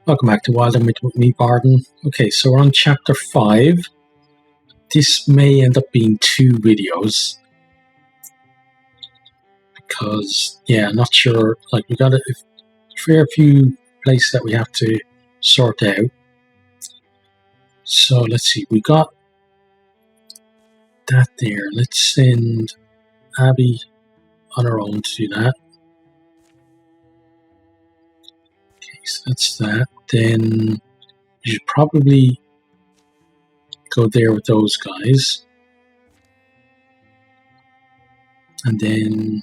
Welcome back to Wildermyth with me, Bardon. Okay, so we're on chapter 5. This may end up being 2 videos. Because, yeah, I'm not sure. Like, we got a fair few places that we have to sort out. So, let's see. We got that there. Let's send Abby on her own to do that. Okay, so that's that. Then we should probably go there with those guys. And then,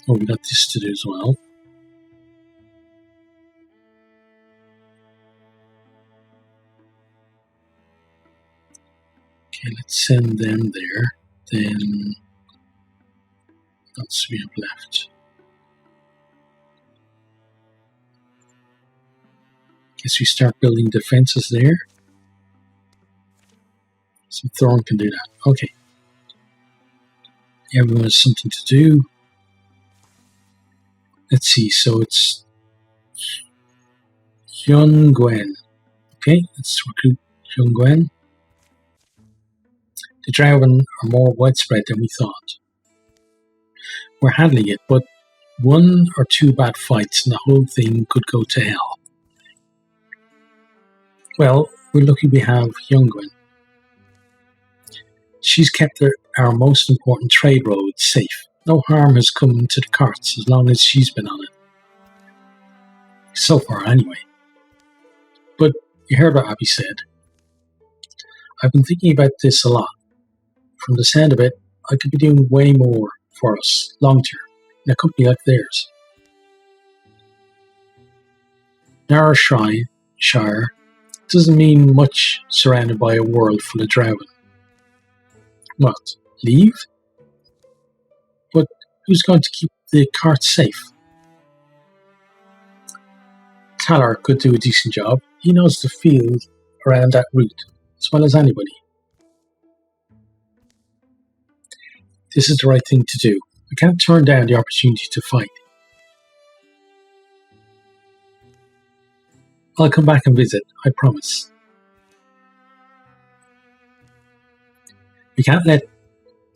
oh, we got this to do as well. Okay, let's send them there. Then, what else do we have left? Guess we start building defenses there. So Thorn can do that. Okay. Everyone has something to do. Let's see. So it's Hyun Gwen. Okay, let's recruit Hyun Gwen. The Dragon are more widespread than we thought. We're handling it, but 1 or 2 bad fights and the whole thing could go to hell. Well, we're lucky we have Hyun Gwen. She's kept our most important trade road safe. No harm has come to the carts as long as she's been on it. So far, anyway. But you heard what Abby said. I've been thinking about this a lot. From the sound of it, I could be doing way more for us, long term, in a company like theirs. Shire doesn't mean much surrounded by a world full of Drowan. What? Leave? But who's going to keep the cart safe? Talar could do a decent job. He knows the field around that route as well as anybody. This is the right thing to do. I can't turn down the opportunity to fight. I'll come back and visit, I promise. We can't let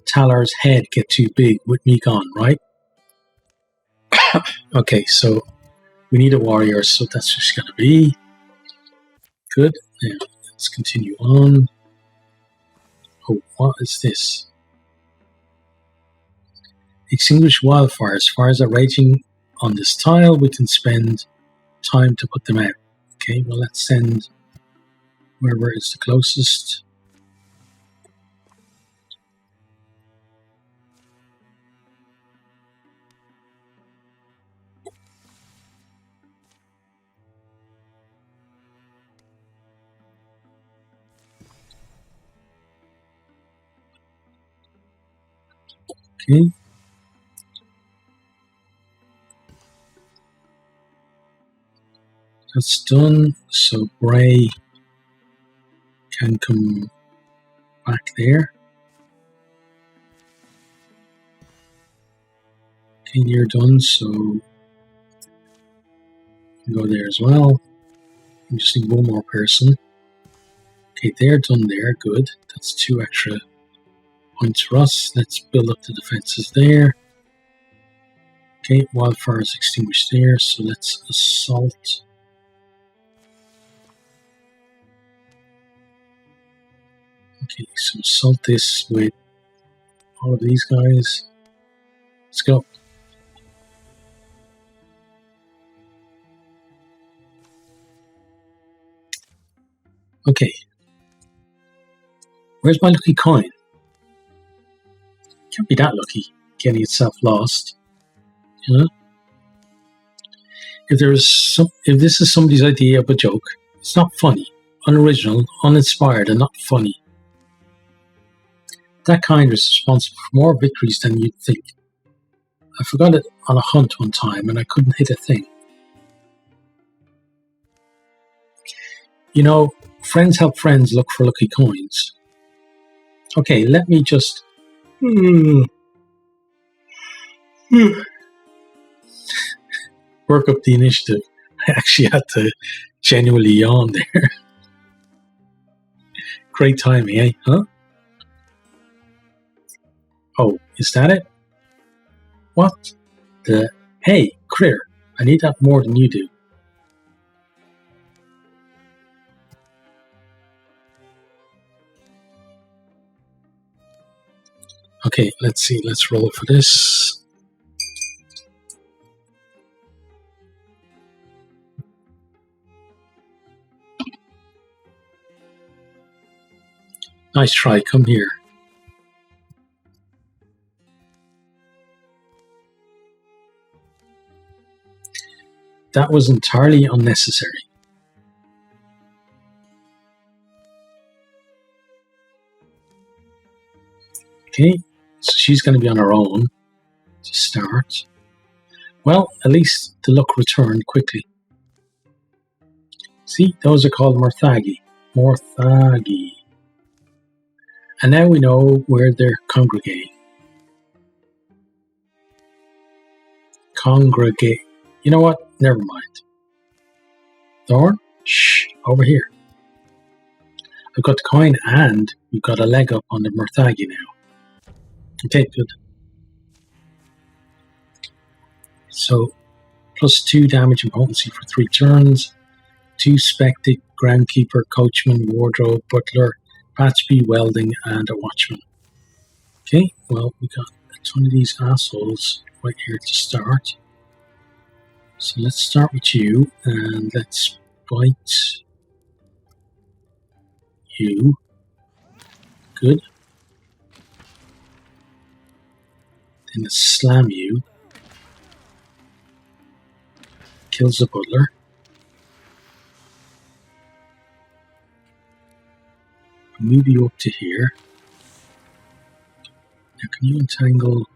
Talar's head get too big with me gone, right? Okay, so we need a warrior, so that's just going to be. Good. Now, let's continue on. Oh, what is this? Extinguish wildfires. Fires are raging on this tile. We can spend time to put them out. Okay, well, let's send wherever is the closest. Okay. That's done, so Bray can come back there. Okay, you're done, so you can go there as well. I just need 1 more person. Okay, they're done there, good. That's 2 extra points for us. Let's build up the defenses there. Okay, wildfire is extinguished there, so let's assault. Okay, so assault this with all of these guys. Let's go. Okay. Where's my lucky coin? Can't be that lucky, getting itself lost. You know? If this is somebody's idea of a joke, it's not funny, unoriginal, uninspired, and not funny. That kind is responsible for more victories than you'd think. I forgot it on a hunt one time and I couldn't hit a thing. You know, friends help friends look for lucky coins. Okay, let me just... work up the initiative. I actually had to genuinely yawn there. Great timing, eh? Huh? Oh, is that it? What the... Hey, critter, I need that more than you do. Okay, let's see. Let's roll for this. Nice try. Come here. That was entirely unnecessary. Okay, so she's going to be on her own to start. Well, at least the luck returned quickly. See, those are called Morthagi. Morthagi. And now we know where they're congregating. Congregate. You know what? Never mind. Thorn? Shh, over here. I've got the coin and we've got a leg up on the Morthagi now. Okay, good. So, +2 damage and potency for 3 turns. 2 Spectic, Groundkeeper, Coachman, Wardrobe, Butler, Patchby, Welding, and a Watchman. Okay, well, we got a ton of these assholes right here to start. So let's start with you, and let's bite you. Good. Then let's slam you. Kills the Butler. Move you up to here. Now can you entangle?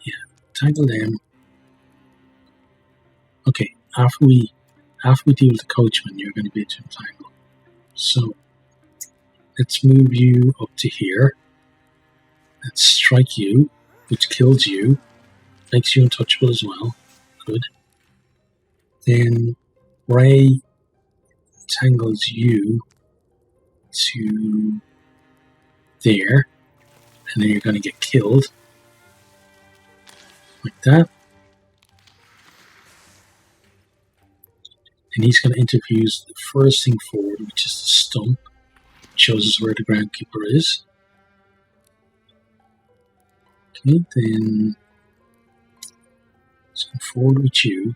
Yeah, entangle them. Okay, after we deal with the Coachman, you're going to be able to entangle. So let's move you up to here. Let's strike you, which kills you, makes you untouchable as well. Good. Then Ray entangles you to there, and then you're going to get killed like that. And he's going to interfuse the first thing forward, which is the stump. It shows us where the Groundkeeper is. Okay, then let's come forward with you.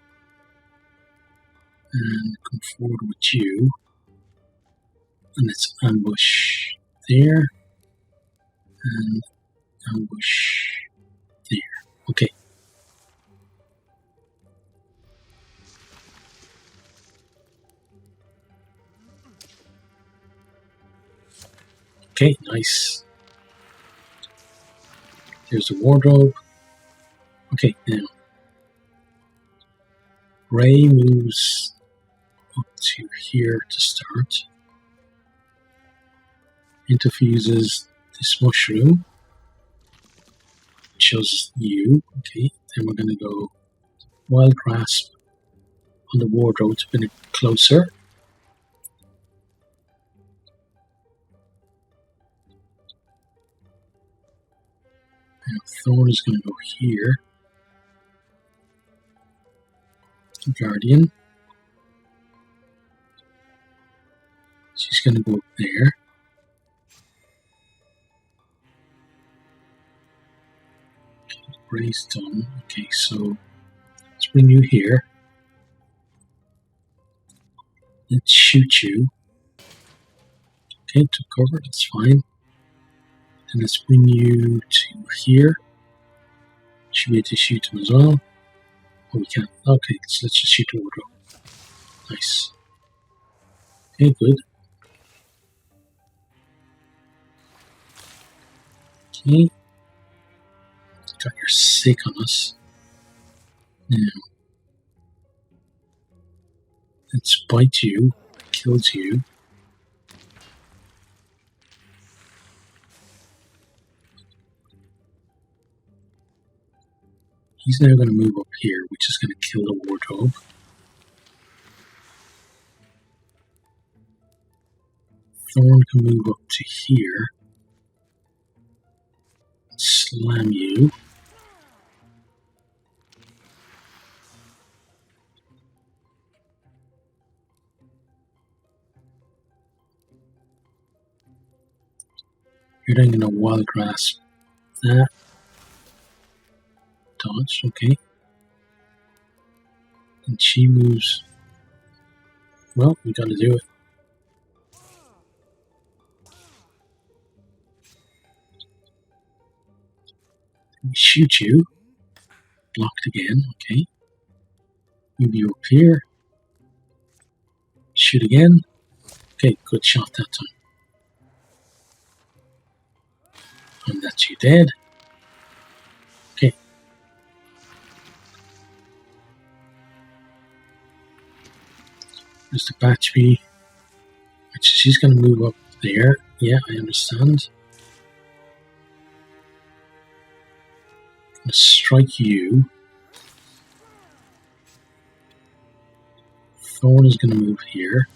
And come forward with you. And let's ambush there. And ambush there. Okay. Okay, nice. There's the wardrobe. Okay, now Ray moves up to here to start. Interfuses this mushroom. Shows you. Okay, then we're going to go Wild Grasp on the wardrobe to bring it closer. Now Thorn is going to go here. Guardian. She's going to go up there. Okay, Ray's done. Okay, so let's bring you here. Let's shoot you. Okay, took cover, that's fine. And let's bring you to here. Should be able to shoot him as well. Oh, we can't. Okay, so let's just shoot the wardrobe. Nice. Okay, good. Okay. Got your sick on us. Now, let's bite you. Kills you. He's now going to move up here, which is going to kill the wardrobe. Thorn can move up to here. Slam you. You're then going to wild grasp that. Dodge, okay. And she moves. Well, we got to do it. Shoot you. Blocked again, okay. Move you up here. Shoot again. Okay, good shot that time. And that's you dead. Okay. There's the Batchby. Which she's going to move up there. Yeah, I understand. I'm going to strike you. Thorn is going to move here.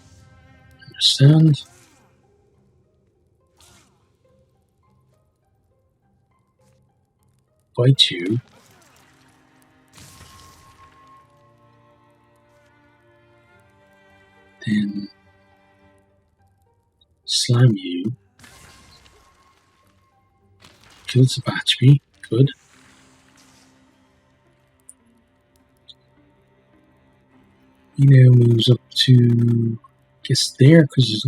Understand. Bite you. Then slam you. Kills the Batchby. Good. He now moves up to, I guess, there, because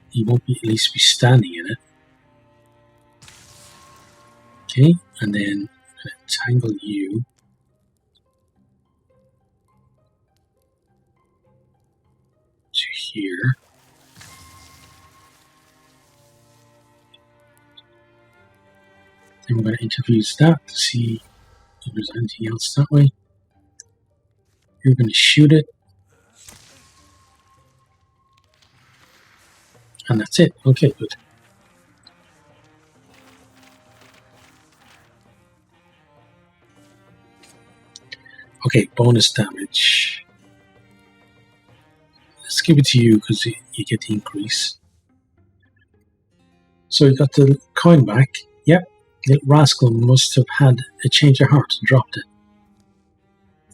he won't be, at least be standing in it. Okay, and then I'm going to tangle you. To here. Then we're going to interfuse that to see if there's anything else that way. You're going to shoot it. And that's it. Okay, good. Okay, bonus damage. Let's give it to you because you get the increase. So you got the coin back. Yep, the rascal must have had a change of heart and dropped it.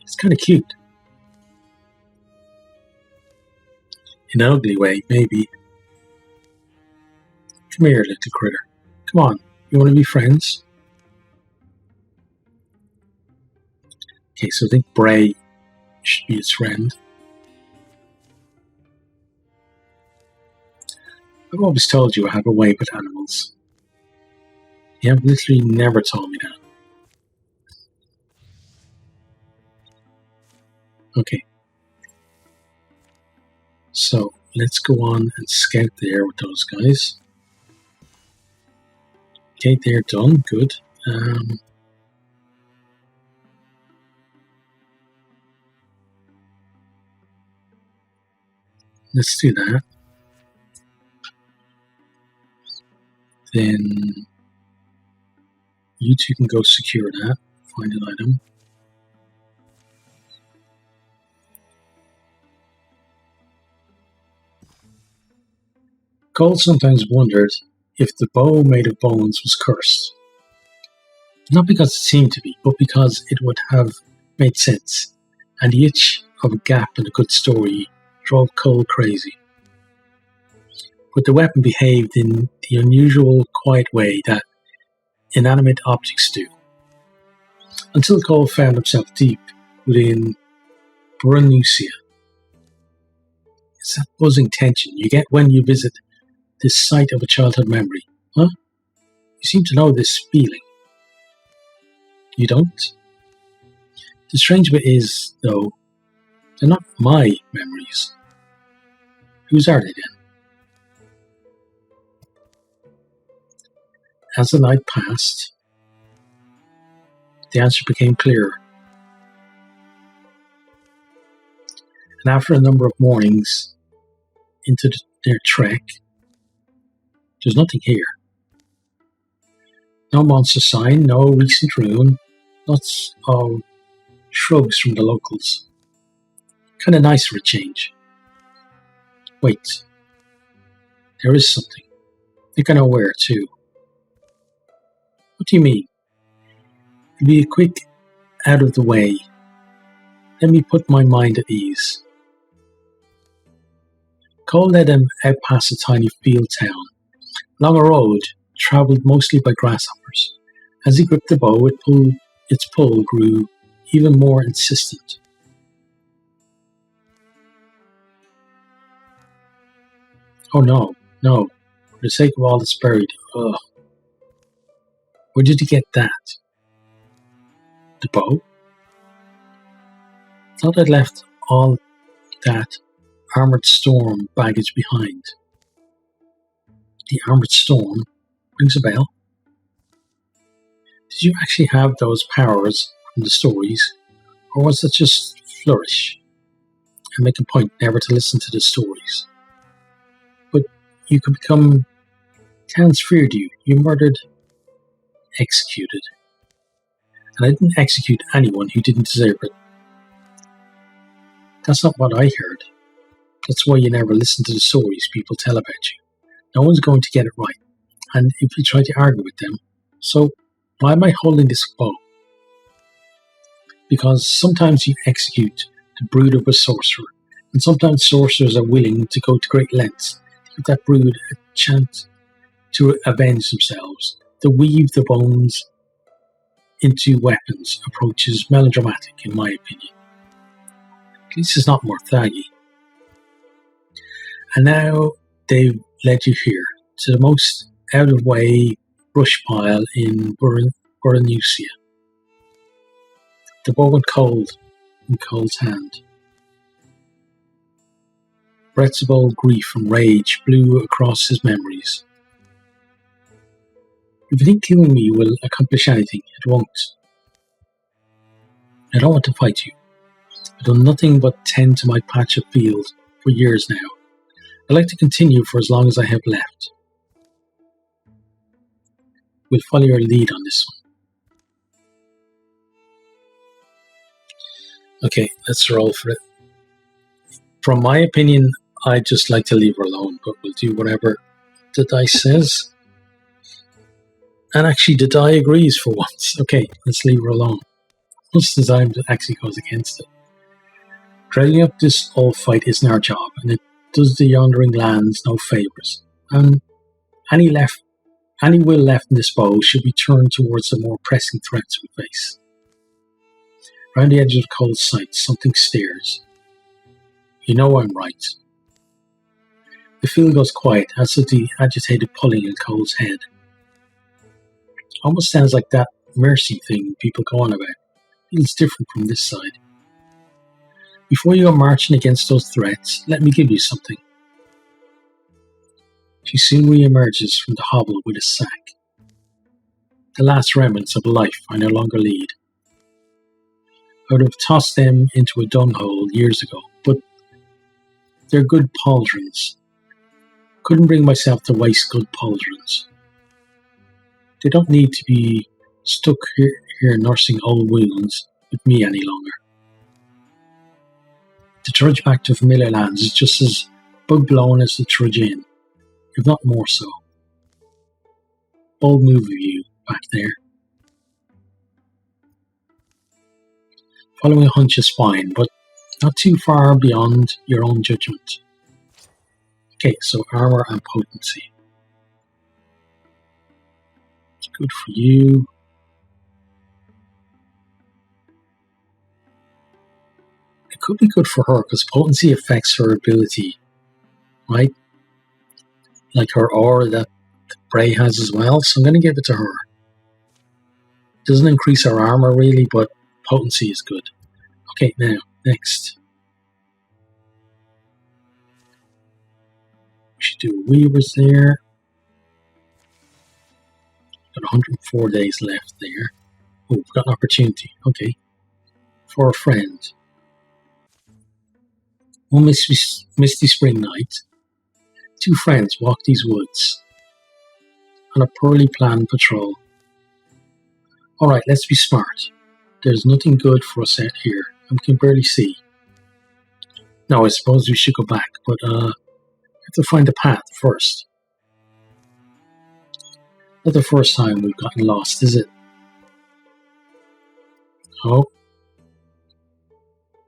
It's kind of cute. In an ugly way, maybe. Come here, little critter. Come on, you want to be friends? Okay, so I think Bray should be his friend. I've always told you I have a way with animals. You have literally never told me that. Okay. So, let's go on and scout there with those guys. Okay, they're done. Good. Let's do that. Then you two can go secure that. Find an item. Cole sometimes wondered if the bow made of bones was cursed. Not because it seemed to be, but because it would have made sense, and the itch of a gap in a good story drove Cole crazy. But the weapon behaved in the unusual, quiet way that inanimate objects do. Until Cole found himself deep within Brunusia. It's that buzzing tension you get when you visit this site of a childhood memory. Huh? You seem to know this feeling. You don't? The strange bit is, though, they're not my memories. Whose are they then? As the night passed, the answer became clearer. And after a number of mornings into their trek, there's nothing here. No monster sign, no recent ruin, lots of shrugs from the locals. Kind of nice for a change. Wait. There is something. I think I know where, too. What do you mean? It'll be a quick out of the way. Let me put my mind at ease. Cole led him out past a tiny field town, along a road travelled mostly by grasshoppers. As he gripped the bow, its pull grew even more insistent. Oh no, no, for the sake of all that's buried, ugh. Where did you get that? The bow? Thought I'd left all that Armored Storm baggage behind. The Armored Storm rings a bell. Did you actually have those powers from the stories, or was it just flourish and make a point never to listen to the stories? But you could become. Towns feared you. You murdered, executed. And I didn't execute anyone who didn't deserve it. That's not what I heard. That's why you never listen to the stories people tell about you. No one's going to get it right. And if you try to argue with them, so why am I holding this bow? Because sometimes you execute the brood of a sorcerer, and sometimes sorcerers are willing to go to great lengths to give that brood a chance to avenge themselves. To weave the bones into weapons approaches melodramatic, in my opinion. At least it's not Morthagi. And now they've led you here, to the most out-of-way brush pile in Bardon. The bow went cold in Cole's hand. Breaths of old grief and rage blew across his memories. If you think killing me will accomplish anything, it won't. I don't want to fight you. I've done nothing but tend to my patch of field for years now. I'd like to continue for as long as I have left. We'll follow your lead on this one. Okay, let's roll for it. From my opinion, I'd just like to leave her alone, but we'll do whatever the dice says. And actually, the die agrees for once. Okay, let's leave her alone. Most of the time, it actually goes against it. Dragging up this old fight isn't our job, and it does the yondering lands no favours. And any will left in this bow should be turned towards the more pressing threats we face. Round the edge of Cole's sight, something stares. You know I'm right. The field goes quiet, as does the agitated pulling in Cole's head. Almost sounds like that mercy thing people go on about. Feels different from this side. Before you go marching against those threats, let me give you something. She soon re-emerges from the hovel with a sack. The last remnants of a life I no longer lead. I would have tossed them into a dunghole years ago, but they're good pauldrons. Couldn't bring myself to waste good pauldrons. They don't need to be stuck here nursing old wounds with me any longer. To trudge back to familiar lands is just as bug-blown as to trudge in, if not more so. Bold move of you back there. Following a hunch is fine, but not too far beyond your own judgment. Okay, so armor and potency. It's good for you. It could be good for her because potency affects her ability, right? Like her aura that Bray has as well, so I'm going to give it to her. Doesn't increase her armor really, but potency is good. Okay, now, next. We should do weavers there. Got 104 days left there. Oh, we've got an opportunity. Okay. For a friend. One misty spring night, two friends walk these woods on a poorly planned patrol. Alright, let's be smart. There's nothing good for us out here, and we can barely see. No, I suppose we should go back, but have to find the path first. Not the first time we've gotten lost, is it? Oh,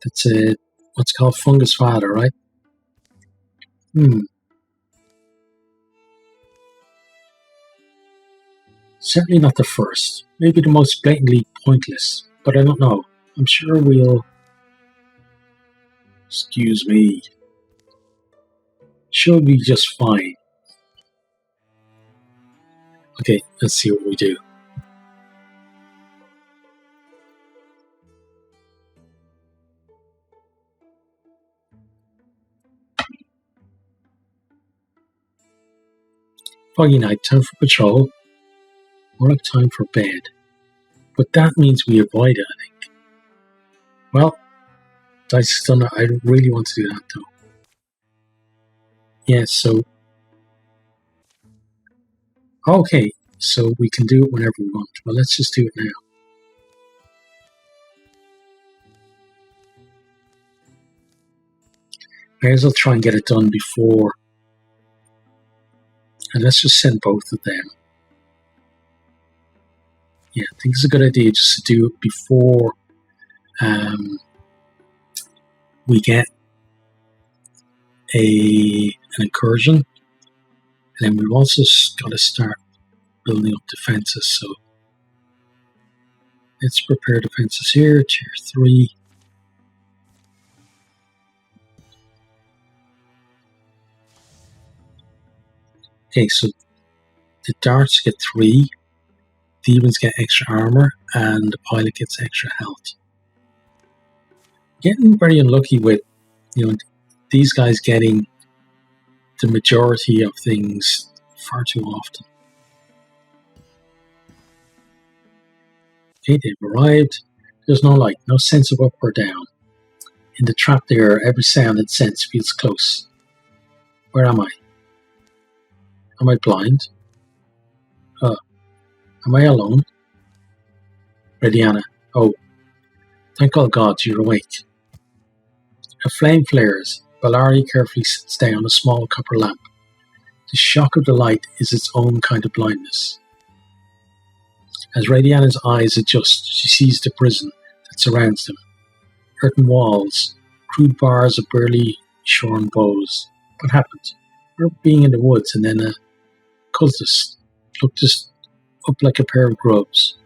that's a what's called fungus fodder, right? Certainly not the first. Maybe the most blatantly pointless, but I don't know. I'm sure we'll... Excuse me. She'll be just fine. Okay, let's see what we do. Foggy night, time for patrol. More like time for bed. But that means we avoid it, I think. Well, Dice Stunner, I really want to do that though. Yeah, so... Okay, so we can do it whenever we want. Well, let's just do it now. May as well try and get it done before. And let's just send both of them. Yeah, I think it's a good idea just to do it before we get an incursion. And then we've also got to start building up defenses. So let's prepare defenses here, tier 3. Okay, so the darts get 3, demons get extra armor, and the pilot gets extra health. Getting very unlucky with, these guys getting the majority of things far too often. Okay, they've arrived. There's no light, no sense of up or down. In the trap there, every sound and sense feels close. Where am I? Am I blind? Am I alone? Radiana. Oh, thank all gods you're awake. A flame flares. Valari carefully sits down on a small copper lamp. The shock of the light is its own kind of blindness. As Radiana's eyes adjust, she sees the prison that surrounds them. Earthen walls, crude bars of barely shorn bows. What happened? We're being in the woods and then a cultist looked just up like a pair of grubs.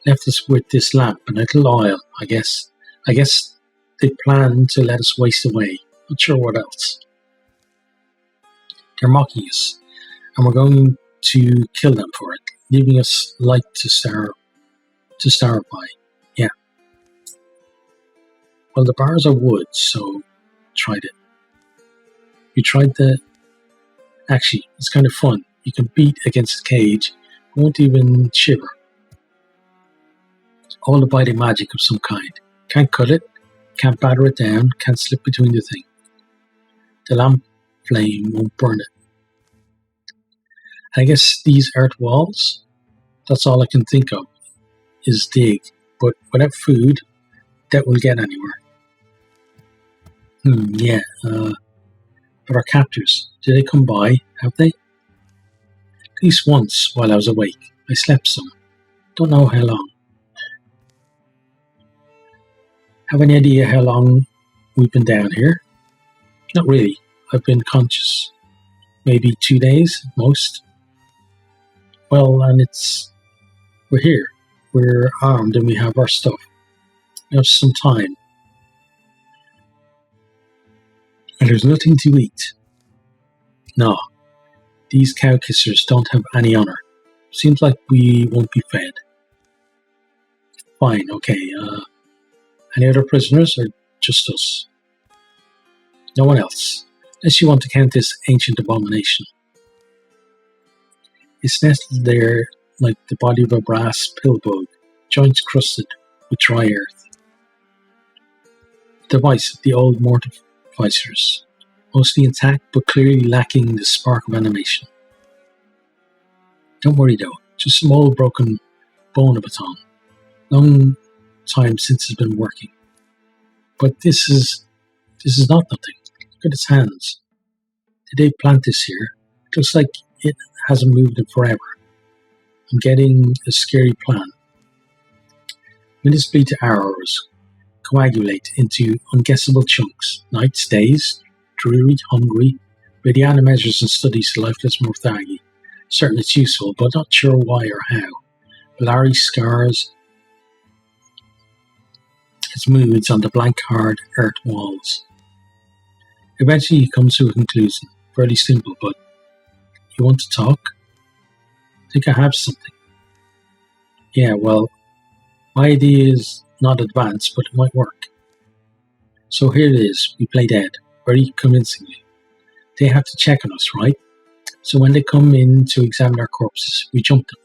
Left us with this lamp and a little oil, I guess. They planned to let us waste away. Not sure what else. They're mocking us, and we're going to kill them for it, leaving us light to starve by. Yeah. Well, the bars are wood, so tried it. You tried the... Actually, it's kind of fun. You can beat against the cage, won't even shiver. All the biting magic of some kind. Can't cut it, can't batter it down, can't slip between the thing. The lamp flame won't burn it. I guess these earth walls, that's all I can think of, is dig. But without food, that will get anywhere. Yeah. But our captors, did they come by? Have they? At least once while I was awake. I slept some. Don't know how long. Have any idea how long we've been down here? Not really. I've been conscious. Maybe 2 days, at most. Well, and we're here. We're armed and we have our stuff. We have some time. And there's nothing to eat. No. These cow kissers don't have any honor. Seems like we won't be fed. Fine, okay. Any other prisoners or just us? No one else. Unless you want to count this ancient abomination. It's nestled there like the body of a brass pillbug, joints crusted with dry earth. The device of the old mortificers, mostly intact but clearly lacking the spark of animation. Don't worry though, just some old broken bone of baton. Long time since it's been working. But this is not nothing. Look at its hands. Did they plant this here? It looks like it hasn't moved in forever. I'm getting a scary plan. Minutes bleed to hours, coagulate into unguessable chunks. Nights, days, dreary, hungry. Radiana measures and studies the lifeless Morthagi. Certain it's useful, but not sure why or how. Larry scars its moods on the blank hard earth walls. Eventually he comes to a conclusion. Fairly simple, but you want to talk? I think I have something. Yeah, well, my idea is not advanced, but it might work. So here it is. We play dead, very convincingly. They have to check on us, right? So when they come in to examine our corpses, we jump them.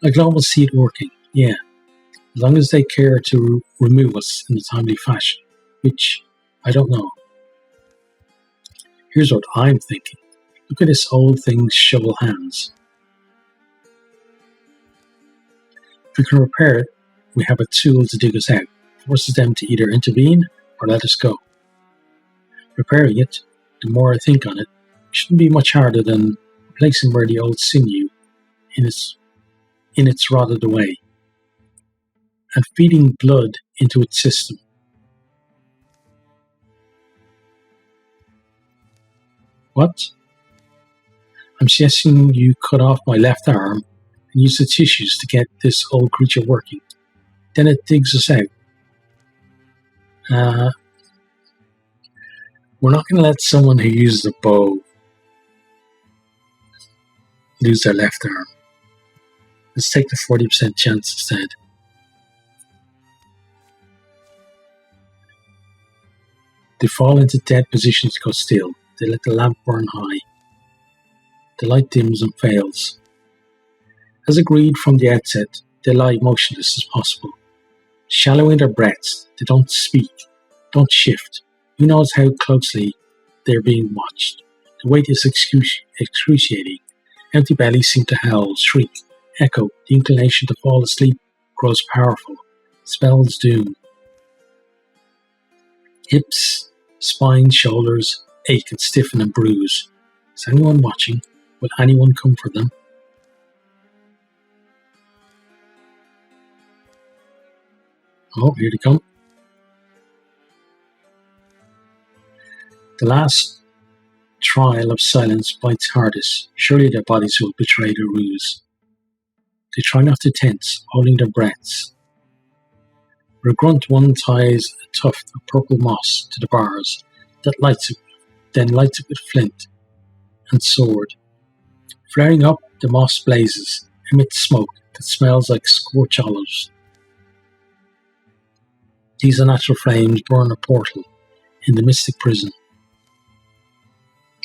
I can almost see it working, yeah. As long as they care to remove us in a timely fashion, which I don't know. Here's what I'm thinking. Look at this old thing's shovel hands. If we can repair it, we have a tool to dig us out. Forces them to either intervene or let us go. Repairing it, the more I think on it, shouldn't be much harder than replacing where the old sinew in its rotted away, and feeding blood into its system. What? I'm suggesting you cut off my left arm and use the tissues to get this old creature working. Then it digs us out. We're not going to let someone who uses a bow lose their left arm. Let's take the 40% chance instead. They fall into dead positions to go still. They let the lamp burn high. The light dims and fails. As agreed from the outset, they lie motionless as possible. Shallow in their breaths, they don't speak, don't shift. Who knows how closely they're being watched? The weight is excruciating. Empty bellies seem to howl, shriek, echo. The inclination to fall asleep grows powerful. Spells doom. Hips, spine, shoulders ache and stiffen and bruise. Is anyone watching? Will anyone come for them? Oh, here they come. The last trial of silence bites hardest. Surely their bodies will betray their ruse. They try not to tense, holding their breaths. With a grunt, one ties a tuft of purple moss to the bars, then lights it with flint and sword. Flaring up, the moss blazes, emits smoke that smells like scorched olives. These unnatural flames burn a portal in the mystic prison.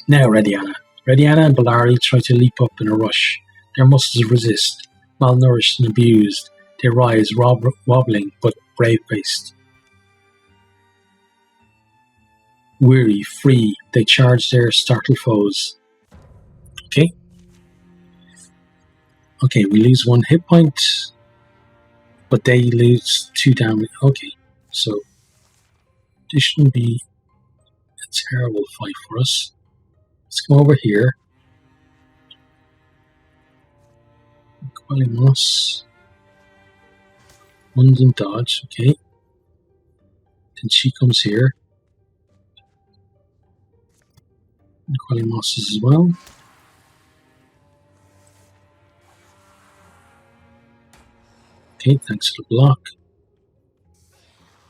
Now, Radiana and Bellari try to leap up in a rush. Their muscles resist. Malnourished and abused, they rise, wobbling but brave-faced. Weary, free, they charge their startled foes. Okay, we lose 1 hit point, but they lose 2 damage. Okay, so this shouldn't be a terrible fight for us. Let's come over here. Quelly Moss. One's in dodge, okay. Then she comes here. And Quelly Moss as well. Okay, thanks for the block.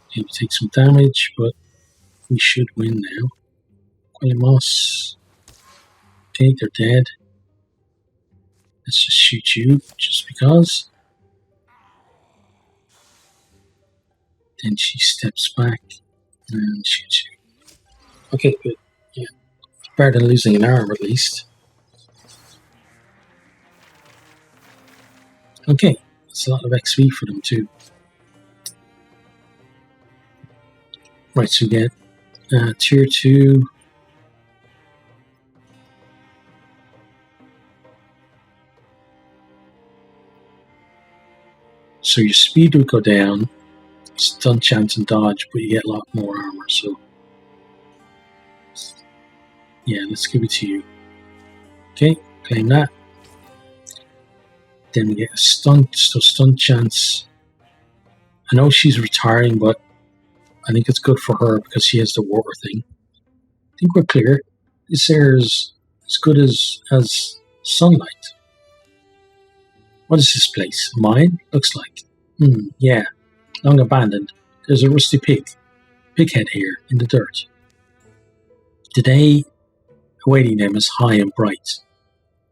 Okay, we take some damage, but we should win now. Quelly Moss. Okay, they're dead. Let's just shoot you, just because. Then she steps back and shoots you. Okay, good. Yeah. Better than losing an arm, at least. Okay, that's a lot of XP for them, too. Right, so we get tier 2. So your speed would go down, stun chance and dodge, but you get a lot more armor, so Yeah, let's give it to you. Okay, claim that. Then we get a stunt, so stunt chance. I know she's retiring, but I think it's good for her because she has the water thing. I think we're clear. This air is as good as sunlight. What is this place? Mine? Looks like. Yeah, long abandoned. There's a rusty pighead here in the dirt. The day awaiting them is high and bright.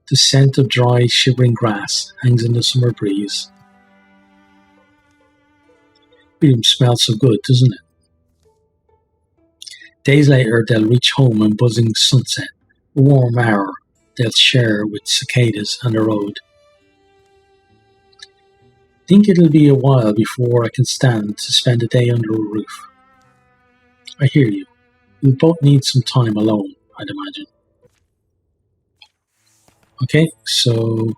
The scent of dry, shivering grass hangs in the summer breeze. It smells so good, doesn't it? Days later, they'll reach home in buzzing sunset, a warm hour they'll share with cicadas on the road. Think it'll be a while before I can stand to spend a day under a roof. I hear you. We both need some time alone, I'd imagine. Okay, so...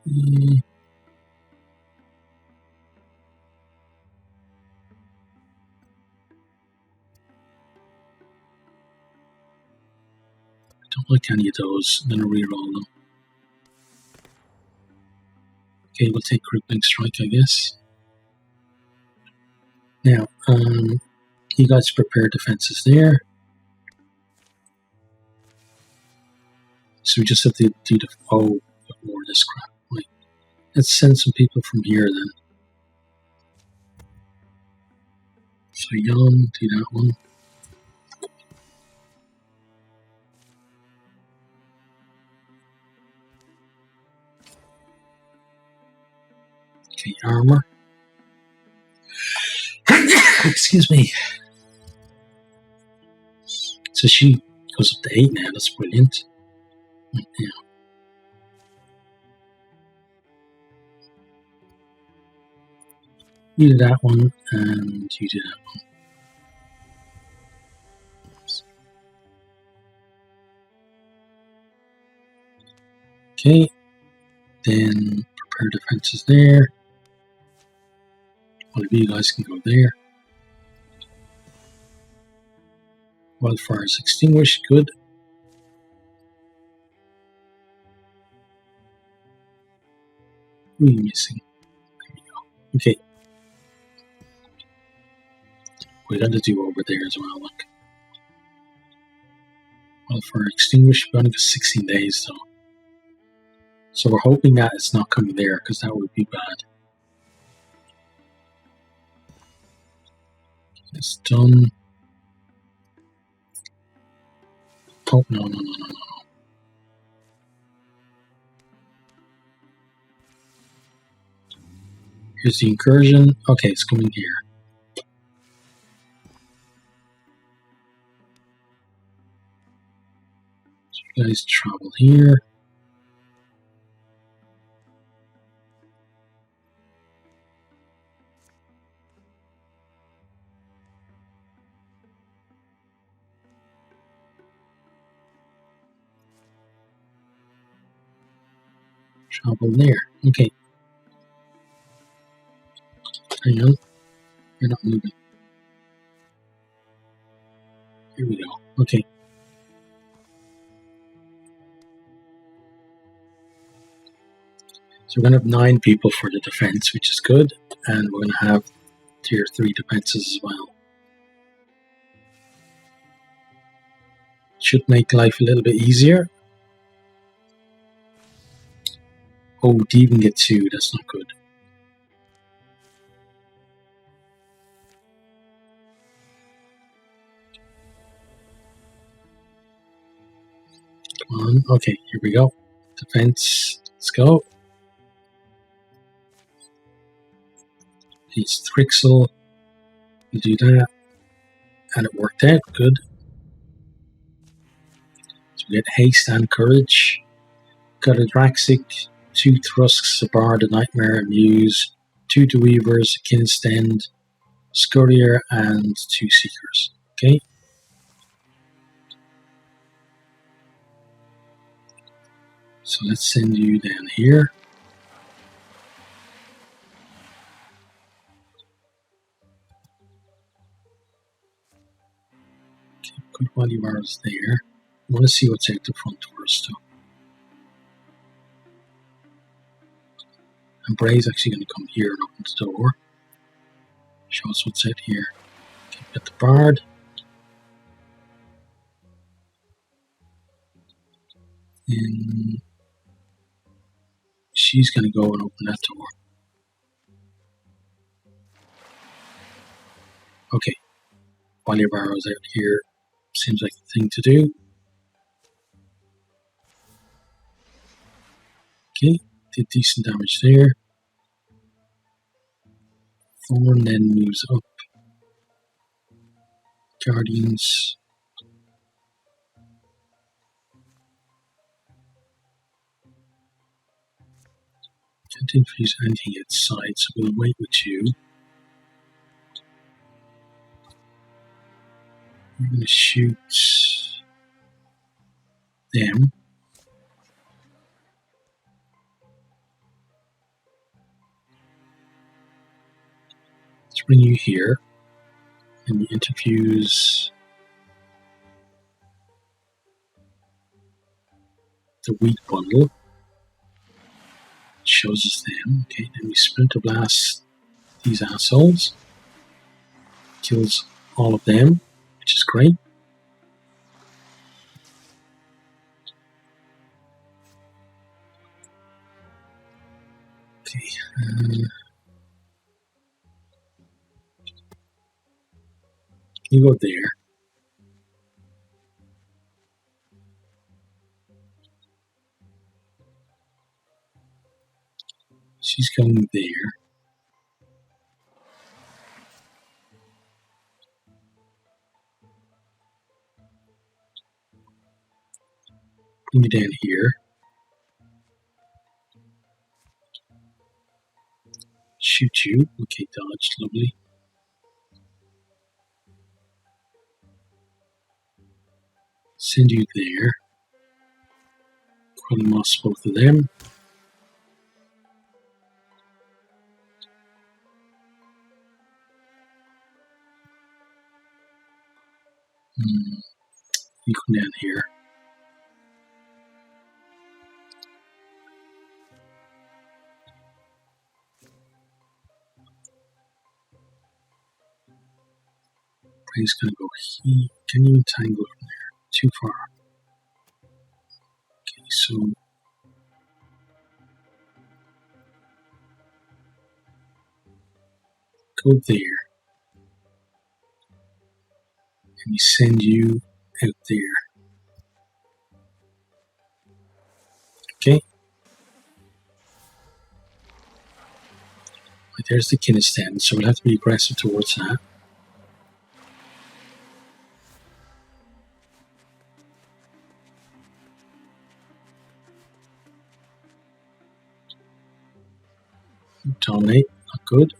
I don't like any of those. I'm going to reroll them. Okay, we'll take Crippling Strike, I guess. Now, you guys prepare defenses there. So we just have to do the... Oh, more of this crap. Right. Let's send some people from here then. So Young, do that one. Okay, armor. Excuse me. So she goes up to 8 now, that's brilliant. Right now. You do that one, and you do that one. Okay, then prepare defenses there. All of you guys can go there. Wildfire is extinguished, good. Who are you missing? There we go. Okay. We're going to do over there as well, look. Wildfire extinguished, we only got 16 days though. So we're hoping that it's not coming there, because that would be bad. It's done. Oh, no. Here's the incursion. Okay, it's coming here. So you guys travel here. Travel there. Okay. Hang on. You're not moving. Here we go. Okay. So we're going to have 9 people for the defense, which is good. And we're going to have tier 3 defenses as well. Should make life a little bit easier. Oh, to even get 2, that's not good. Come on. Okay, here we go. Defense. Let's go. It's Thrixel. We'll do that. And it worked out. Good. So we get haste and courage. Got a Draxic, 2 Thrusks, a Bard, a Nightmare, a Muse, 2 Dweavers, a Kinstend, Scurrier, and 2 Seekers. Okay. So let's send you down here. Okay, good while you are there. want to see what's out the front first, though. And Bray's actually going to come here and open the door. Show us what's out here. Okay, got the Bard. And she's going to go and open that door. Okay, while your barrow's out here, seems like the thing to do. Okay, did decent damage there. Thorn then moves up. Guardians. Can't infuse anything outside, so we'll wait with you. We're going to shoot them. Let's bring you here. And we interfuse the wheat bundle. Shows us them. Okay, then we splinter blast these assholes. Kills all of them, which is great. Okay, you go there. She's going there. Bring you down here. Shoot you. Okay, dodged. Lovely. Send you there. Quelling moss both of them. You come down here. He's going to go here. Can you entangle from there? Too far. Okay, so go there. And we send you out there. Okay. Right, there's the kinesthetic, so we'll have to be aggressive towards that. Dominate, not good.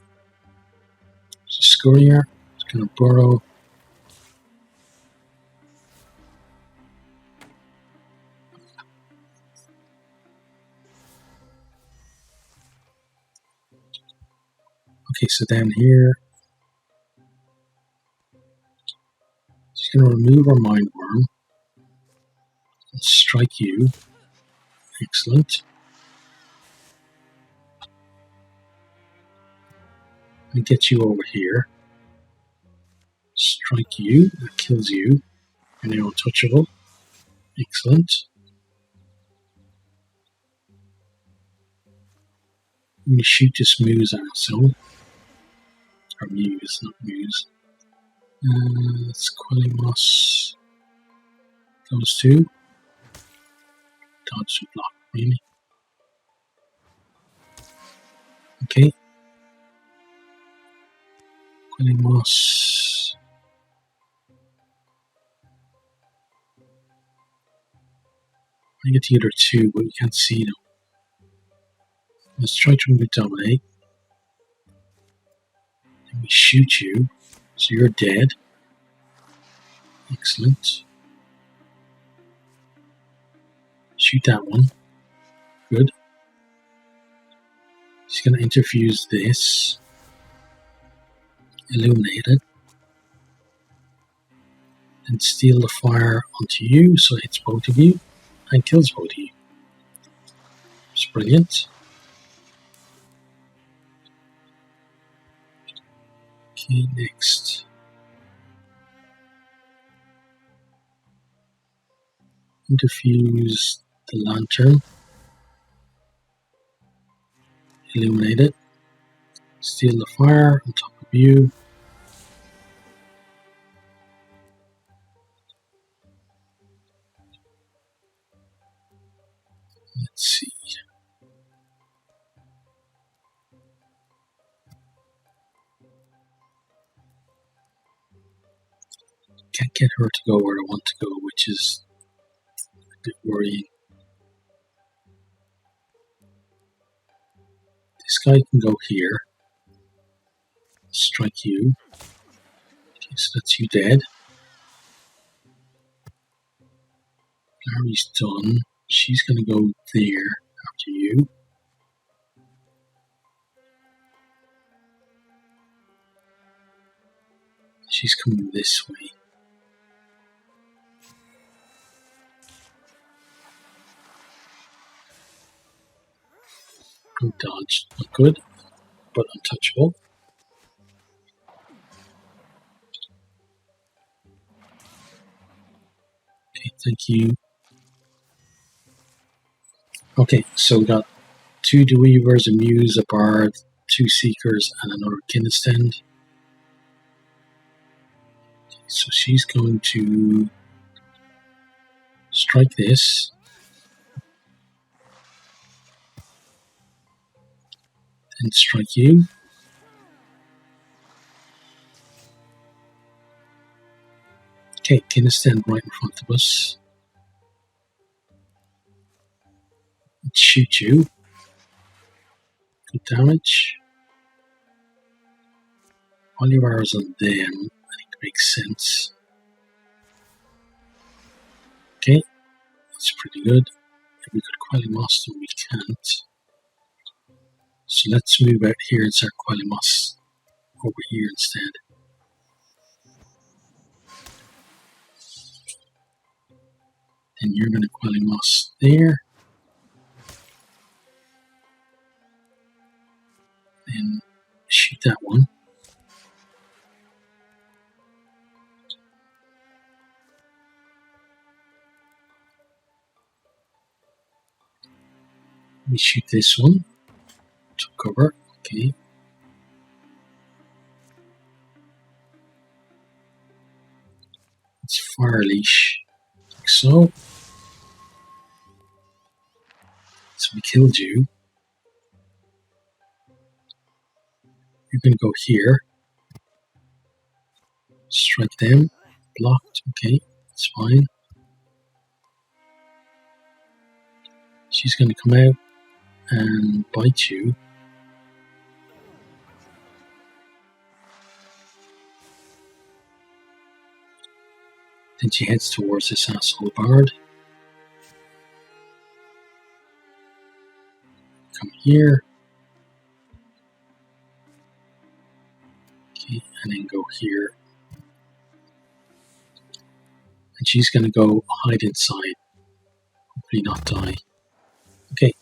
There's a Scurrier, it's going to burrow. Okay, so down here, she's going to remove our Mind Worm and strike you. Excellent. And get you over here. Strike you, that kills you. You're now untouchable. Excellent. I'm going to shoot this Muse asshole. Or Muse, not Muse. Let's Quelling Moss. Those two. Dodge to block, really. Okay. Quelling Moss. I get the other two, but we can't see them. Let's try to remove Dominate. And we shoot you, so you're dead. Excellent. Shoot that one. Good. She's going to interfuse this. Illuminate it. and steal the fire onto you, so it hits both of you and kills both of you. It's brilliant. Okay, next. Diffuse the lantern. Illuminate it. Steal the fire on top of you. Let's see. Can't get her to go where I want to go, which is a bit worrying. This guy can go here. Strike you. Okay, so that's you dead. Larry's done. She's going to go there after you. She's coming this way. Go dodge. Not good, but untouchable. Okay, thank you. Okay, so we got 2 Dweavers, a Muse, a Bard, 2 Seekers, and another Kinestend. Okay, so she's going to strike this. Then strike you. Okay, Kinestend right in front of us. Let's shoot you. Good damage. All your arrows on them, I think makes sense. Okay, that's pretty good. If we could Qualimos, then we can't. So let's move out here and start Qualimos over here instead. Then you're going to Qualimos there. Then shoot that one. Let me shoot this one to cover. Okay. It's fire leash. Like so. So we killed you. You're going to go here. Strike them. Blocked. Okay. That's fine. She's going to come out and bite you. Then she heads towards this asshole Bard. Come here. Okay, and then go here. And she's going to go hide inside. Hopefully not die. Okay.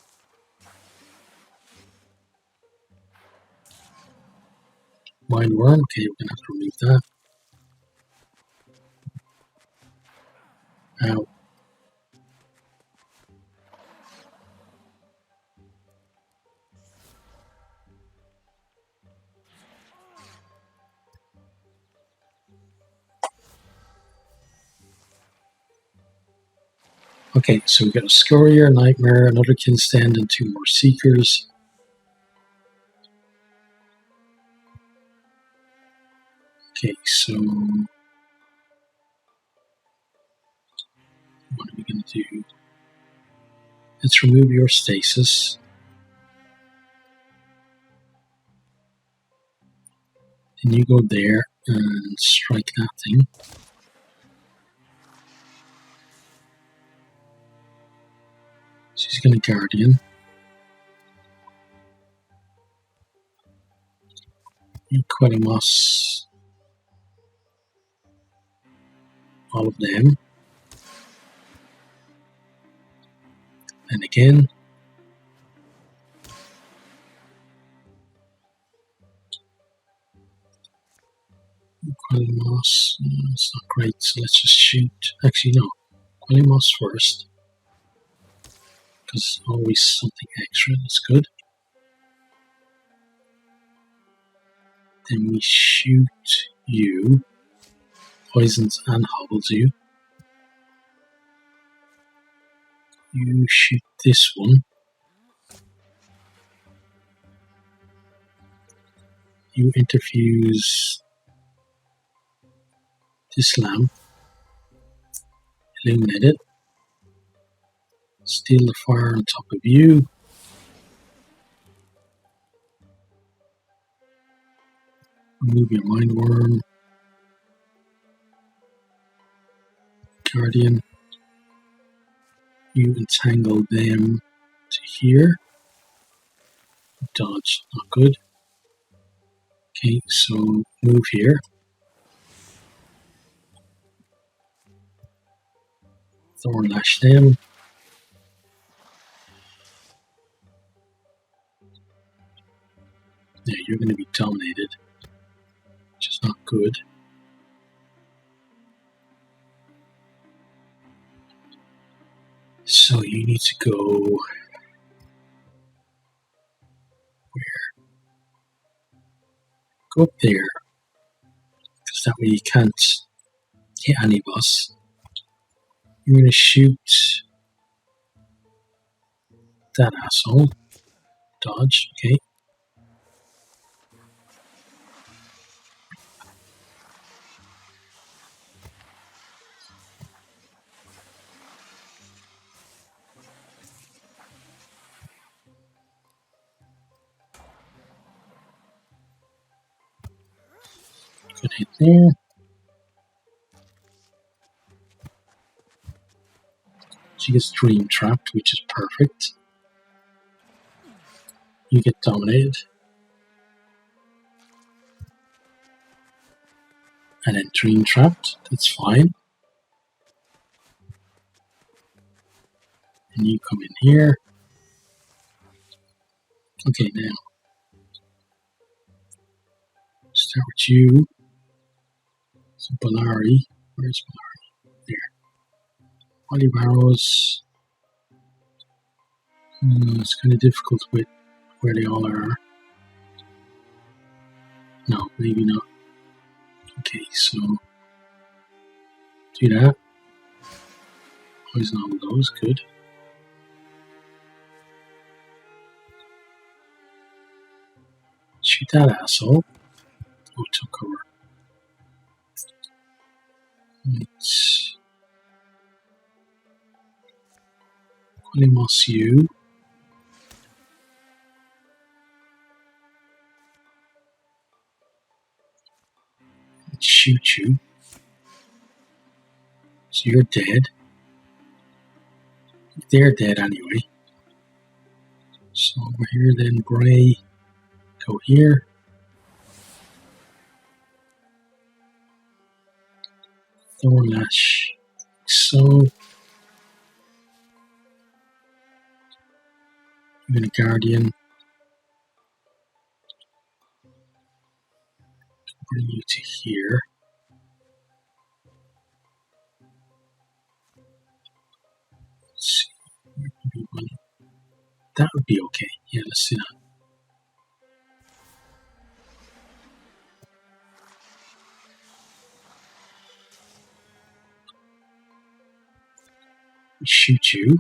Mind worm. Okay, we're going to have to remove that. Ow. Okay, so we've got a Scurrier, Nightmare, another Kinstand, and 2 more Seekers. Okay, so what are we going to do? Let's remove your stasis. Then you go there and strike that thing. She's going to Guardian. Qualimos. all of them. And again. Qualimos, it's not great, so let's just shoot. Actually, no. Qualimos first. Because always something extra, that's good. Then we shoot you. Poisons and hobbles you. You shoot this one. You interfuse this lamp. Illuminate it. Steal the fire on top of you. Remove your mind worm. Guardian. You entangle them to here. Dodge, not good. Okay, so move here. Thorn lash them. Yeah, you're going to be dominated, which is not good. So you need to go where? Go up there, because that way you can't hit any of us. You're going to shoot that asshole. Dodge, okay. Good hit there. She gets dream trapped, which is perfect. You get dominated. And then dream trapped, that's fine. And you come in here. Okay, now. Start with you. So Ballari. Where's Ballari? There. Olivaros. It's kind of difficult with where they all are. No, maybe not. Okay, so do that. Poison all of those, good. Shoot that asshole. Oh, took cover. Let's Qualimos you. Let's shoot you. So you're dead. They're dead anyway. So over here then, Bray. Go here. Thornlash. So I'm going to Guardian. Bring you to here. Let's see. That would be okay. Yeah, let's see that. Shoot you.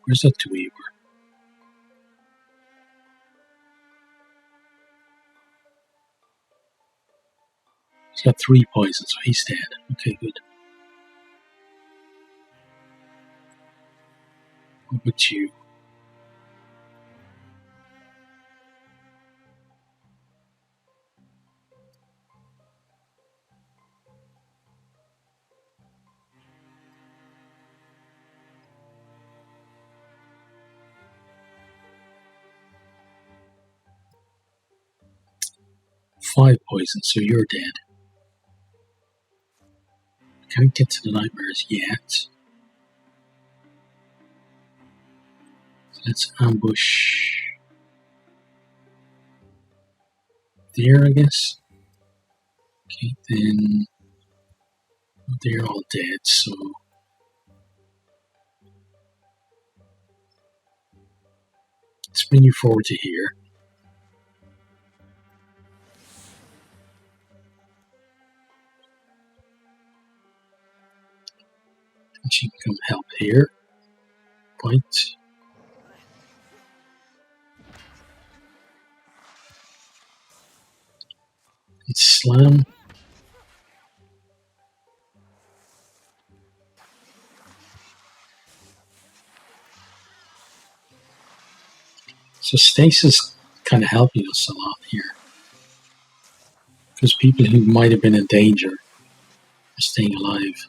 Where's that dweeb? He's got 3 poisons, so he's dead. Okay, good. What about you? 5 poison, so you're dead. Can't get to the nightmares yet. So let's ambush there, I guess. Okay, then they're all dead, so let's bring you forward to here. And she can come help here. Point. And slam. So stasis kind of helping us a lot here. Because people who might have been in danger are staying alive.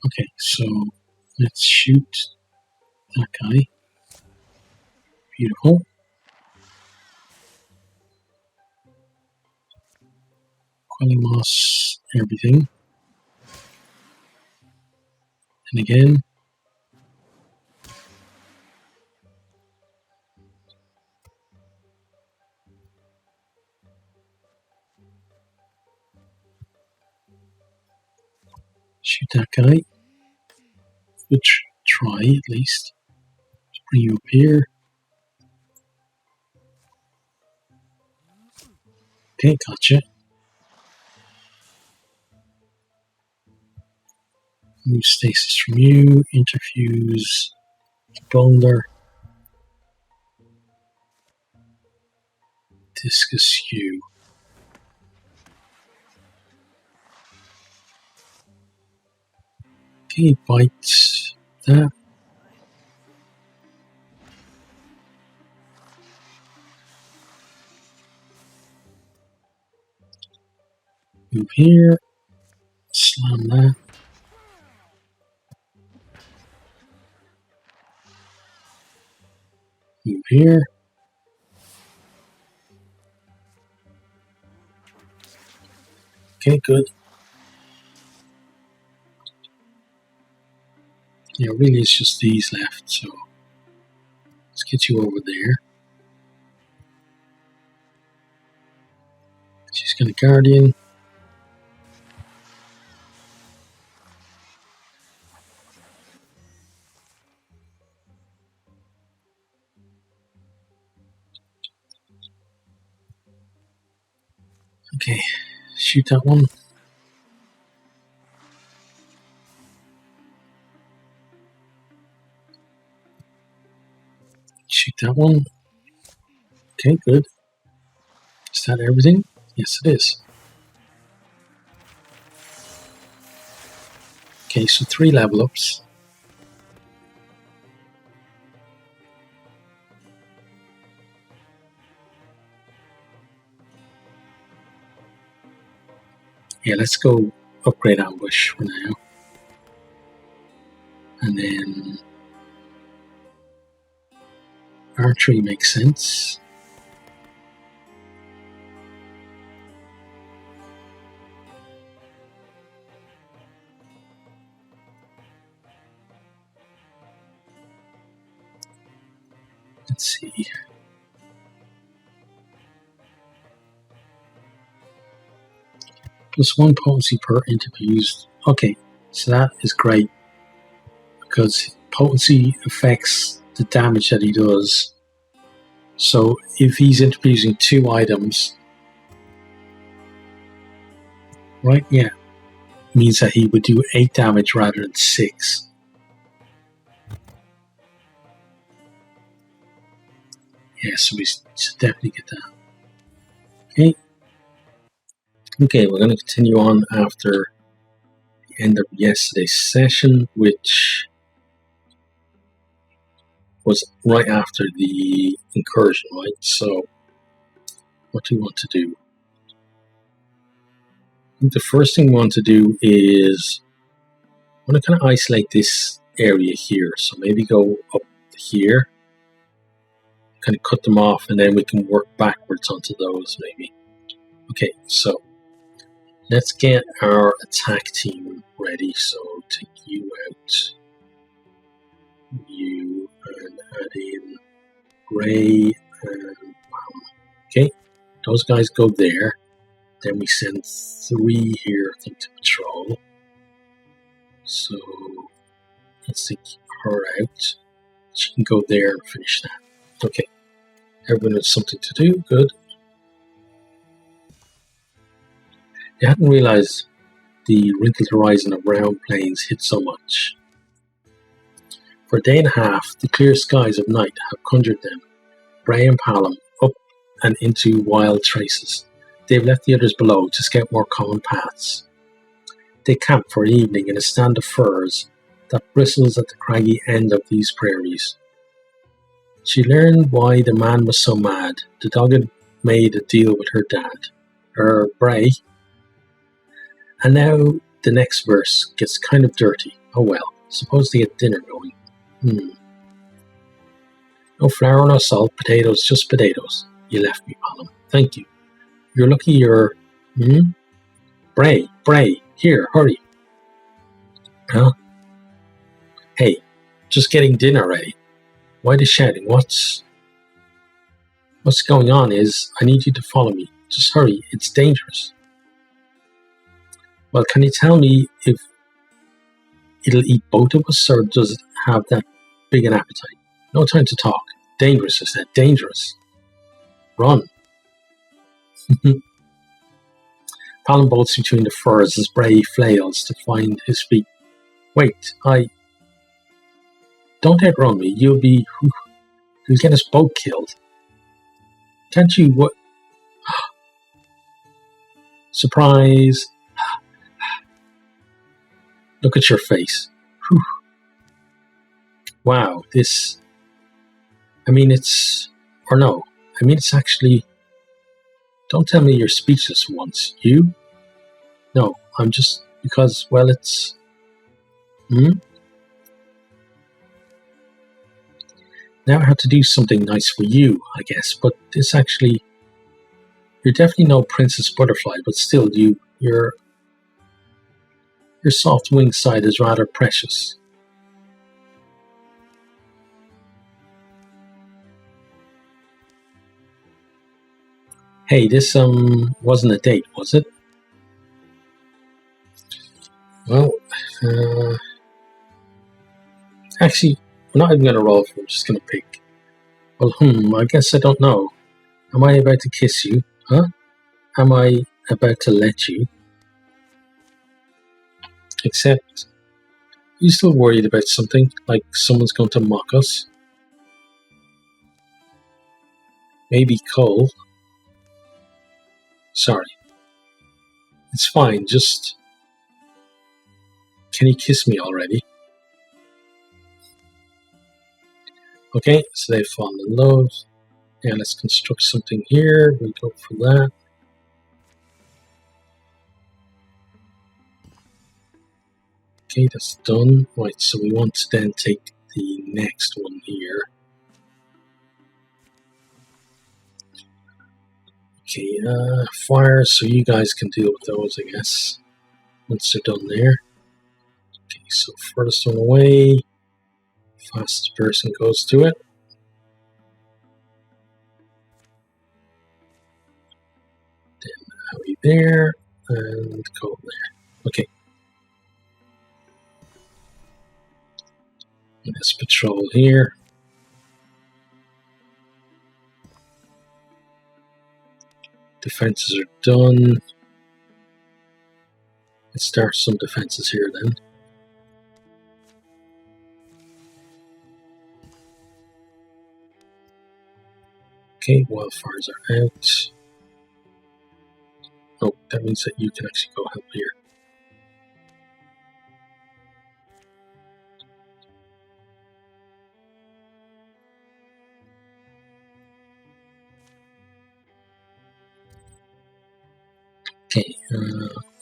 Okay, so let's shoot that guy. Beautiful. Quelling moss, everything. And again. Shoot that guy. Good try, at least. Let's bring you up here. Okay, gotcha. Move stasis from you. Interfuse. Boulder. Discus you. Okay, bite that. Move here. Slam that. Move here. Okay, good. Yeah, really it's just these left, so let's get you over there. She's gonna Guardian. Okay, shoot that one. Shoot that one. Okay, good. Is that everything? Yes, it is. Okay, so 3 level ups. Yeah, let's go upgrade ambush for now. And then archery makes sense. Let's see. +1 potency per interviews. Okay, so that is great because potency affects the damage that he does. So if he's introducing 2 items, right? Yeah, means that he would do 8 damage rather than 6. Yeah, so we should definitely get that. Okay. Okay, we're going to continue on after the end of yesterday's session, which was right after the incursion, right? So, what do we want to do? I think the first thing we want to do is I want to kind of isolate this area here, so maybe go up here, kind of cut them off, and then we can work backwards onto those maybe. Okay, so let's get our attack team ready. So take you out, you, and add in Gray and okay, those guys go there. Then we send 3 here, I think, to patrol. So let's take her out. She can go there and finish that. Okay, everyone has something to do. Good. They hadn't realized the wrinkled horizon of round plains hid so much. For a day and a half, the clear skies of night have conjured them, Bray and Palom, up and into wild traces. They have left the others below to scout more common paths. They camp for an evening in a stand of firs that bristles at the craggy end of these prairies. She learned why the man was so mad. The dog had made a deal with her dad, Bray. And now the next verse gets kind of dirty. Oh well, suppose they get dinner going. No flour, no salt, potatoes, just potatoes. You left me, Palom. Thank you. You're lucky you're... Bray, here, hurry. Huh? Hey, just getting dinner ready. Why the shouting? What's going on is, I need you to follow me. Just hurry, it's dangerous. Well, can you tell me if it'll eat both of us, or does it have that big an appetite? No time to talk. Dangerous, I said. Dangerous. Run. Palom bolts between the firs as Bray flails to find his feet. Wait, don't outrun me. You'll get us both killed. Can't you, what? Surprise. Look at your face. Whew. Wow, it's actually, don't tell me you're speechless once. You? No, I'm just, because, well, it's, Now I have to do something nice for you, I guess, but this actually, you're definitely no Princess Butterfly, but still, your soft wing side is rather precious. Hey, this wasn't a date, was it? Well, actually, I'm not even going to roll for it, I'm just going to pick. Well, I guess I don't know. Am I about to kiss you? Huh? Am I about to let you? Except, are you still worried about something? Like someone's going to mock us? Maybe Cole? Sorry. It's fine, just... Can you kiss me already? Okay, so they've fallen in love. Yeah, let's construct something here. We go for that. Okay, that's done. Right, so we want to then take the next one here. Okay, fire, so you guys can deal with those, I guess, once they're done there. Okay, so furthest one away, fastest person goes to it. Then Howie there, and Cole there. Okay. Let's patrol here. Defenses are done. Let's start some defenses here then. Okay, wildfires are out. Oh, that means that you can actually go help here. Okay,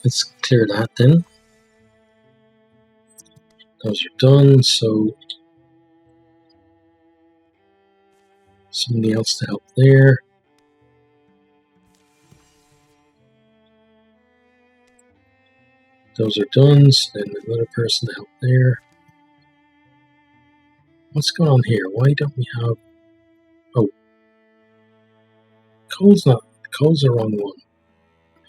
let's clear that then. Those are done, so somebody else to help there. Those are done, so then another person to help there. What's going on here? Why don't we have... Oh. Cole's the wrong one.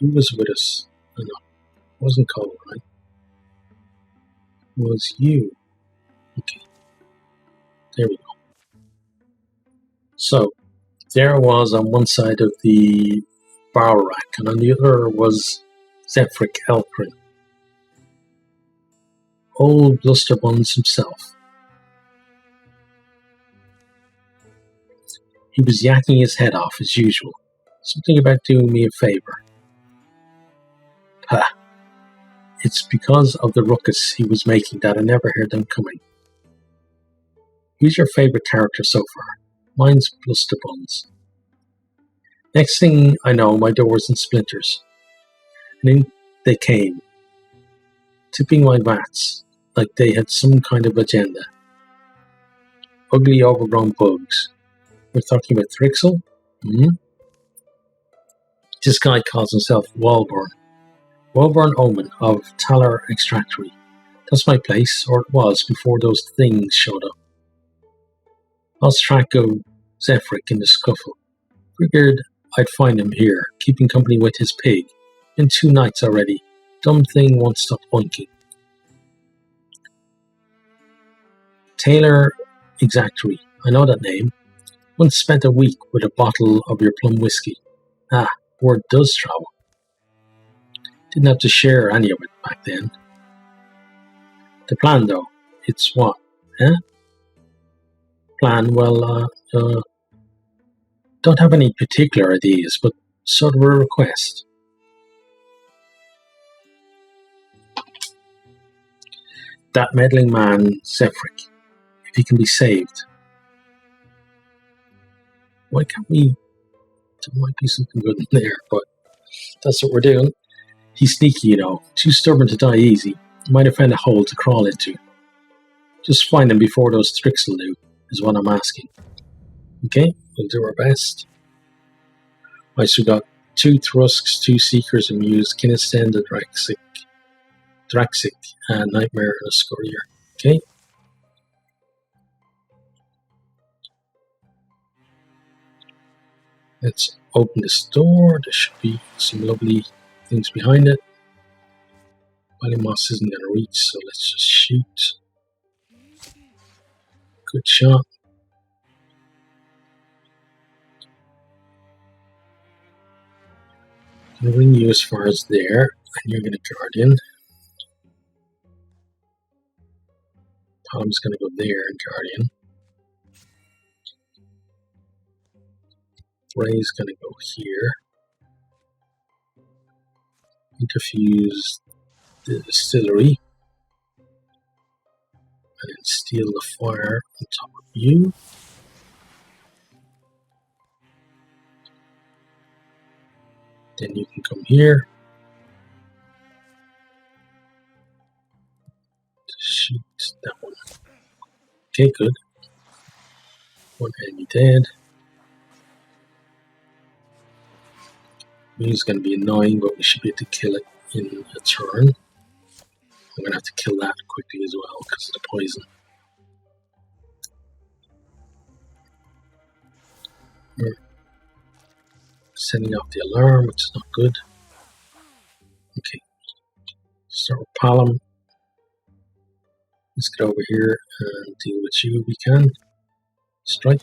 Who was with us? Oh, no, it wasn't Cole, right? It was you. Okay. There we go. So, there was on one side of the bar rack, and on the other was Zephyric Elprin. Old Blusterbuns himself. He was yakking his head off as usual. Something about doing me a favour. Ha! It's because of the ruckus he was making that I never heard them coming. Who's your favourite character so far? Mine's Blusterbuns. Next thing I know, my door was in splinters. And in they came, tipping my vats like they had some kind of agenda. Ugly, overgrown bugs. We're talking about Thrixel? This guy calls himself Walburn. Walburn Omen of Talar Extractory. That's my place, or it was, before those things showed up. Lost track of Zephyric in the scuffle. Figured I'd find him here, keeping company with his pig. Been 2 nights already. Dumb thing won't stop oinking. Taylor Exactory. I know that name. Once spent a week with a bottle of your plum whiskey. Ah, word does travel. Didn't have to share any of it back then. The plan, though, it's what? Plan, well, don't have any particular ideas, but sort of a request. That meddling man, Zephyric, if he can be saved. Why can't we... There might be something good in there, but that's what we're doing. He's sneaky, you know, too stubborn to die easy. Might have found a hole to crawl into. Just find him before those Thrixel do, is what I'm asking. Okay, we'll do our best. Right, so we got 2 Thrusks, 2 Seekers, a Muse, Kinesten, the Draxic, and Nightmare, and a Scurrier. Okay. Let's open this door. There should be some lovely things behind it. Moss isn't going to reach, so let's just shoot. Good shot. I'm going to bring you as far as there, and you're going to Guardian. Tom's going to go there and Guardian. Ray's going to go here. Interfuse the distillery. And then steal the fire on top of you. Then you can come here. Shoot that one. Okay, good. One enemy dead. He's going to be annoying, but we should be able to kill it in a turn. I'm going to have to kill that quickly as well because of the poison. We're sending off the alarm, which is not good. Okay. Start with Palom. Let's get over here and deal with you if we can. Strike.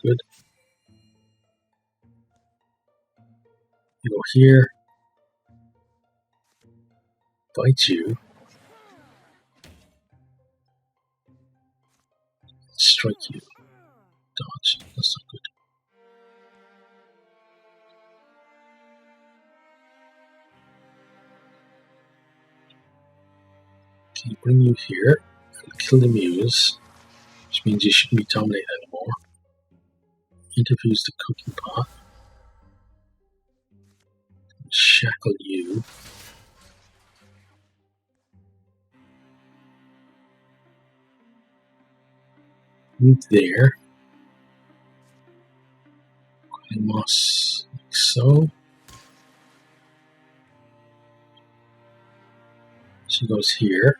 Good. You go here. Bite you. Strike you. Dodge. That's not good. Okay, bring you here. And kill the Muse. Which means you shouldn't be dominated anymore. Interfuse the cooking pot. Shackle you. Move there. Moss, like so. She goes here.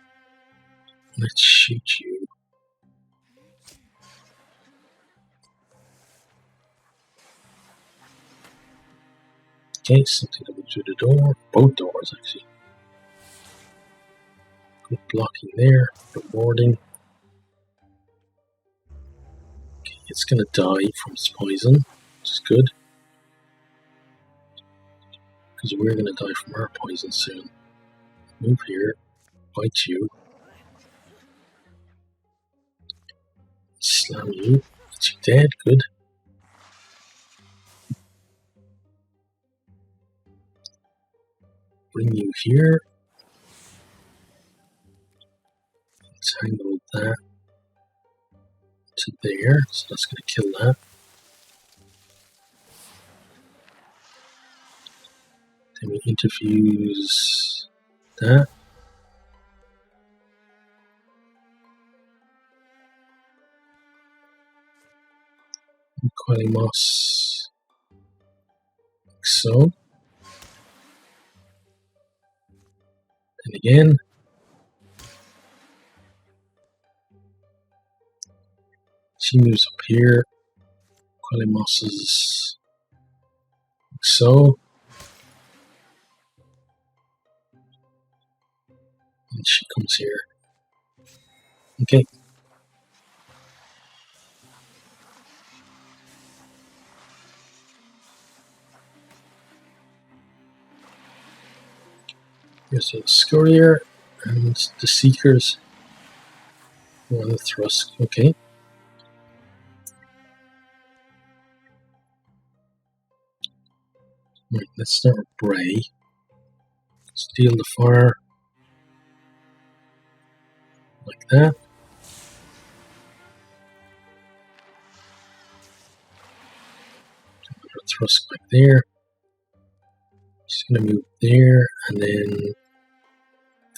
Let's shoot you. Okay, something coming through the door. Both doors, actually. Good blocking there. Good warding. Okay, it's gonna die from its poison, which is good. Because we're gonna die from our poison soon. Move here. Bite you. Slam you. Get you dead. Good. Bring you here. Let's angle that to there. So that's going to kill that. Then we interfuse that. Qualimos. Like so. And again. She moves up here. Qualimos is like so. And she comes here. Okay. Here's a Scurrier and the Seekers. One thrust. Okay. Right, let's start with Bray. Steal the fire. Like that. Another thrust back there. She's going to move there and then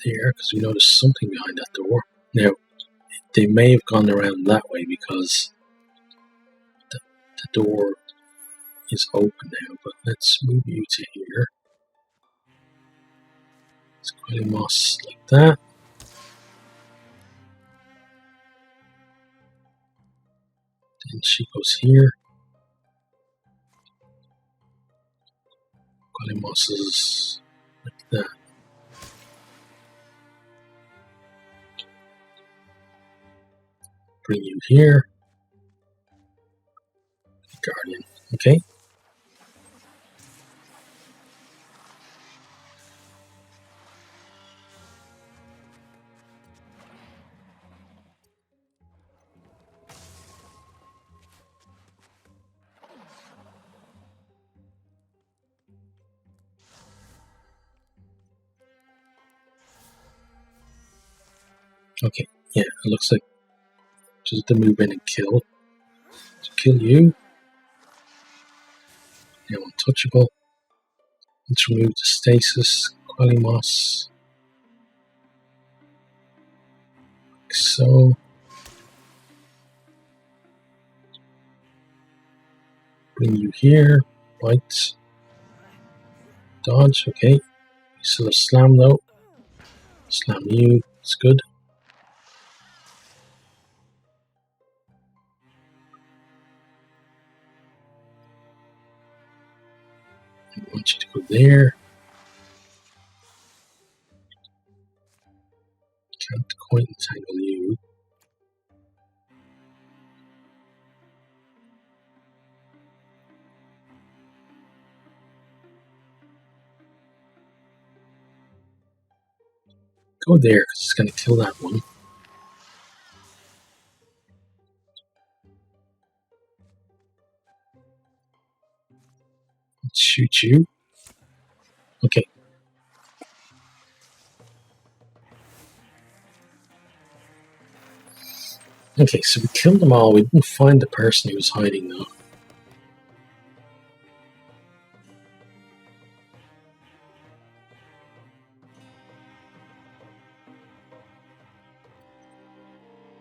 there because we noticed something behind that door. Now, they may have gone around that way because the door is open now, but let's move you to here. Let's Qualimos like that. Then she goes here. Qualimos is like that. Bring you here. Guardian. Okay. Okay, yeah, it looks like just to move in and kill. To kill you. Now untouchable. Let's remove the stasis. Qualimos. Like so. Bring you here. Bite. Dodge, okay. You still have slam though. Slam you, it's good. I want you to go there. Can't quite entangle you. Go there, because it's going to kill that one. Let's shoot you. Okay. Okay, so we killed them all. We didn't find the person who was hiding though.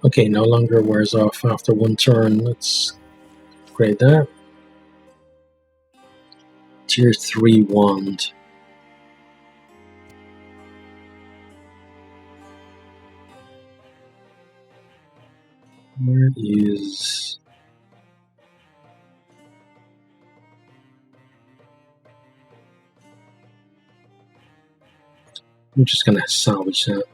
Okay, no longer wears off after one turn. Let's upgrade that. Tier 3 wand. Where is... I'm just going to salvage that.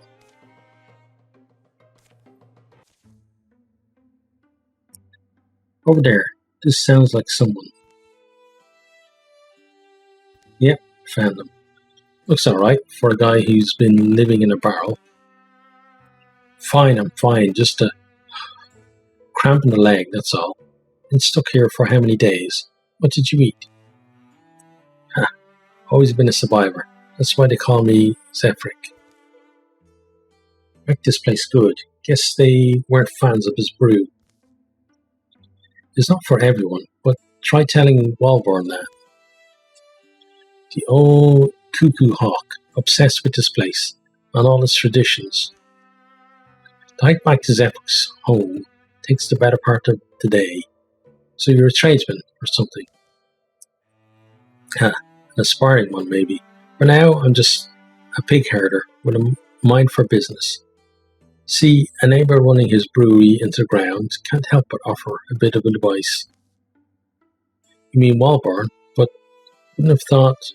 Over there. This sounds like someone. Yep, found him. Looks alright for a guy who's been living in a barrel. Fine, I'm fine. Just a cramp in the leg, that's all. Been stuck here for how many days? What did you eat? Ha, always been a survivor. That's why they call me Zephyric. Make this place good. Guess they weren't fans of his brew. It's not for everyone, but try telling Walborn that. The old cuckoo hawk, obsessed with this place and all its traditions. The hike back to Zephyric's home takes the better part of the day. So you're a tradesman or something. An aspiring one maybe. For now, I'm just a pig herder with a mind for business. See, a neighbour running his brewery into the ground can't help but offer a bit of advice. You mean Walborn, but wouldn't have thought...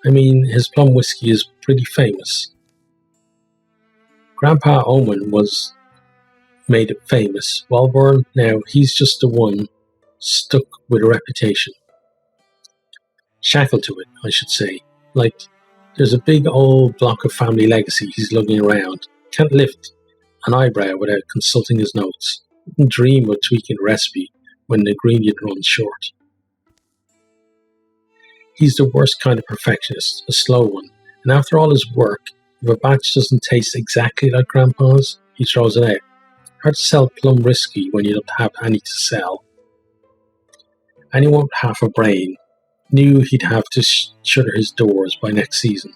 his plum whiskey is pretty famous. Grandpa Owen made it famous. Walborn, now, he's just the one stuck with a reputation. Shackled to it, I should say. Like, there's a big old block of family legacy he's lugging around. Can't lift an eyebrow without consulting his notes. Wouldn't dream of tweaking a recipe when the ingredient runs short. He's the worst kind of perfectionist, a slow one, and after all his work, if a batch doesn't taste exactly like Grandpa's, he throws it out. Hard to sell plum whiskey when you don't have any to sell. Anyone with half a brain knew he'd have to shutter his doors by next season.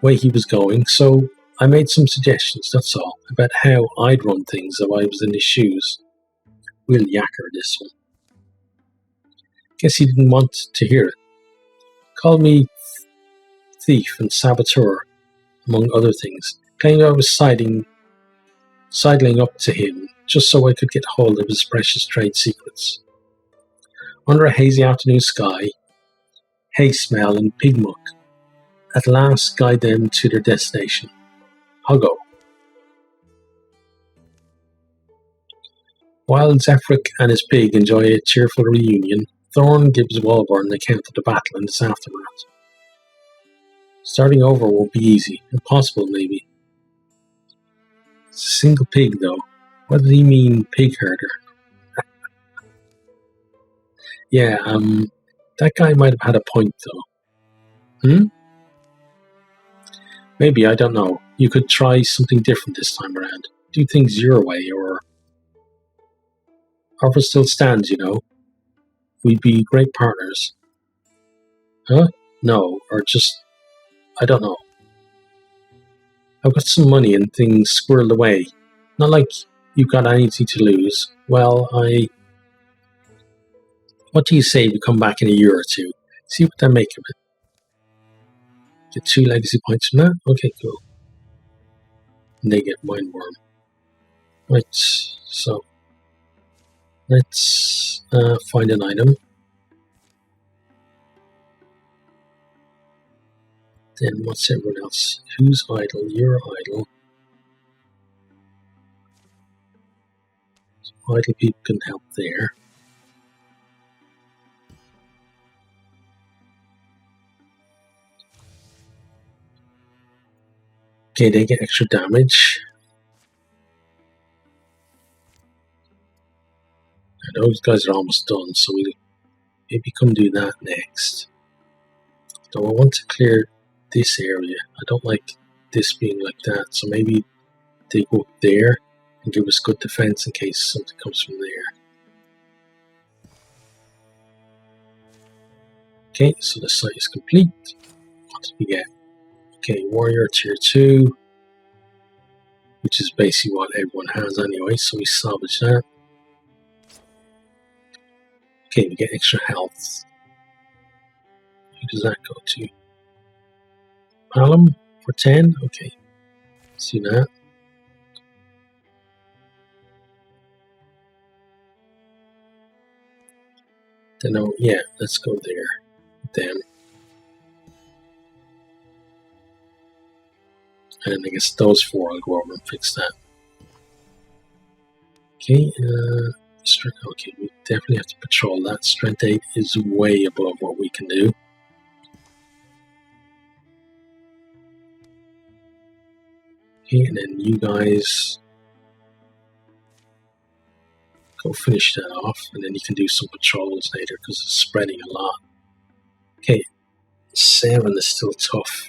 Way he was going, so I made some suggestions, that's all, about how I'd run things if I was in his shoes. We'll yacker this one. Guess he didn't want to hear it. Called me thief and saboteur, among other things, claiming I was sidling up to him just so I could get hold of his precious trade secrets. Under a hazy afternoon sky, hay smell and pig muck, at last guide them to their destination. I'll go. While Zephyric and his pig enjoy a cheerful reunion, Thorn gives Walborn an account of the battle and its aftermath. Starting over won't be easy, impossible maybe. It's a single pig though. What did he mean, pig herder? Yeah, that guy might have had a point though. Maybe, I don't know. You could try something different this time around. Do things your way, or... Offer still stands, you know. We'd be great partners. Huh? No, or just... I don't know. I've got some money and things squirreled away. Not like you've got anything to lose. Well, What do you say we come back in a year or two? See what they make of it. Get 2 legacy points from that? Okay, cool. And they get Mindworm. Right, so... Let's find an item. Then what's everyone else? Who's idle? You're idle. So idle people can help there. Okay, they get extra damage. And those guys are almost done, so we'll maybe come do that next. Though I want to clear this area. I don't like this being like that, so maybe they go up there and give us good defense in case something comes from there. Okay, so the site is complete. What did we get? Okay, warrior tier 2. which is basically what everyone has anyway, so we salvage that. Okay, we get extra health. Who does that go to? Palom for 10? Okay, see that. Then, oh, yeah, let's go there. Them. And I guess those 4 I'll go over and fix that. Okay, okay, we definitely have to patrol that. Strength 8 is way above what we can do. Okay, and then you guys go finish that off, and then you can do some patrols later because it's spreading a lot. Okay, 7 is still tough.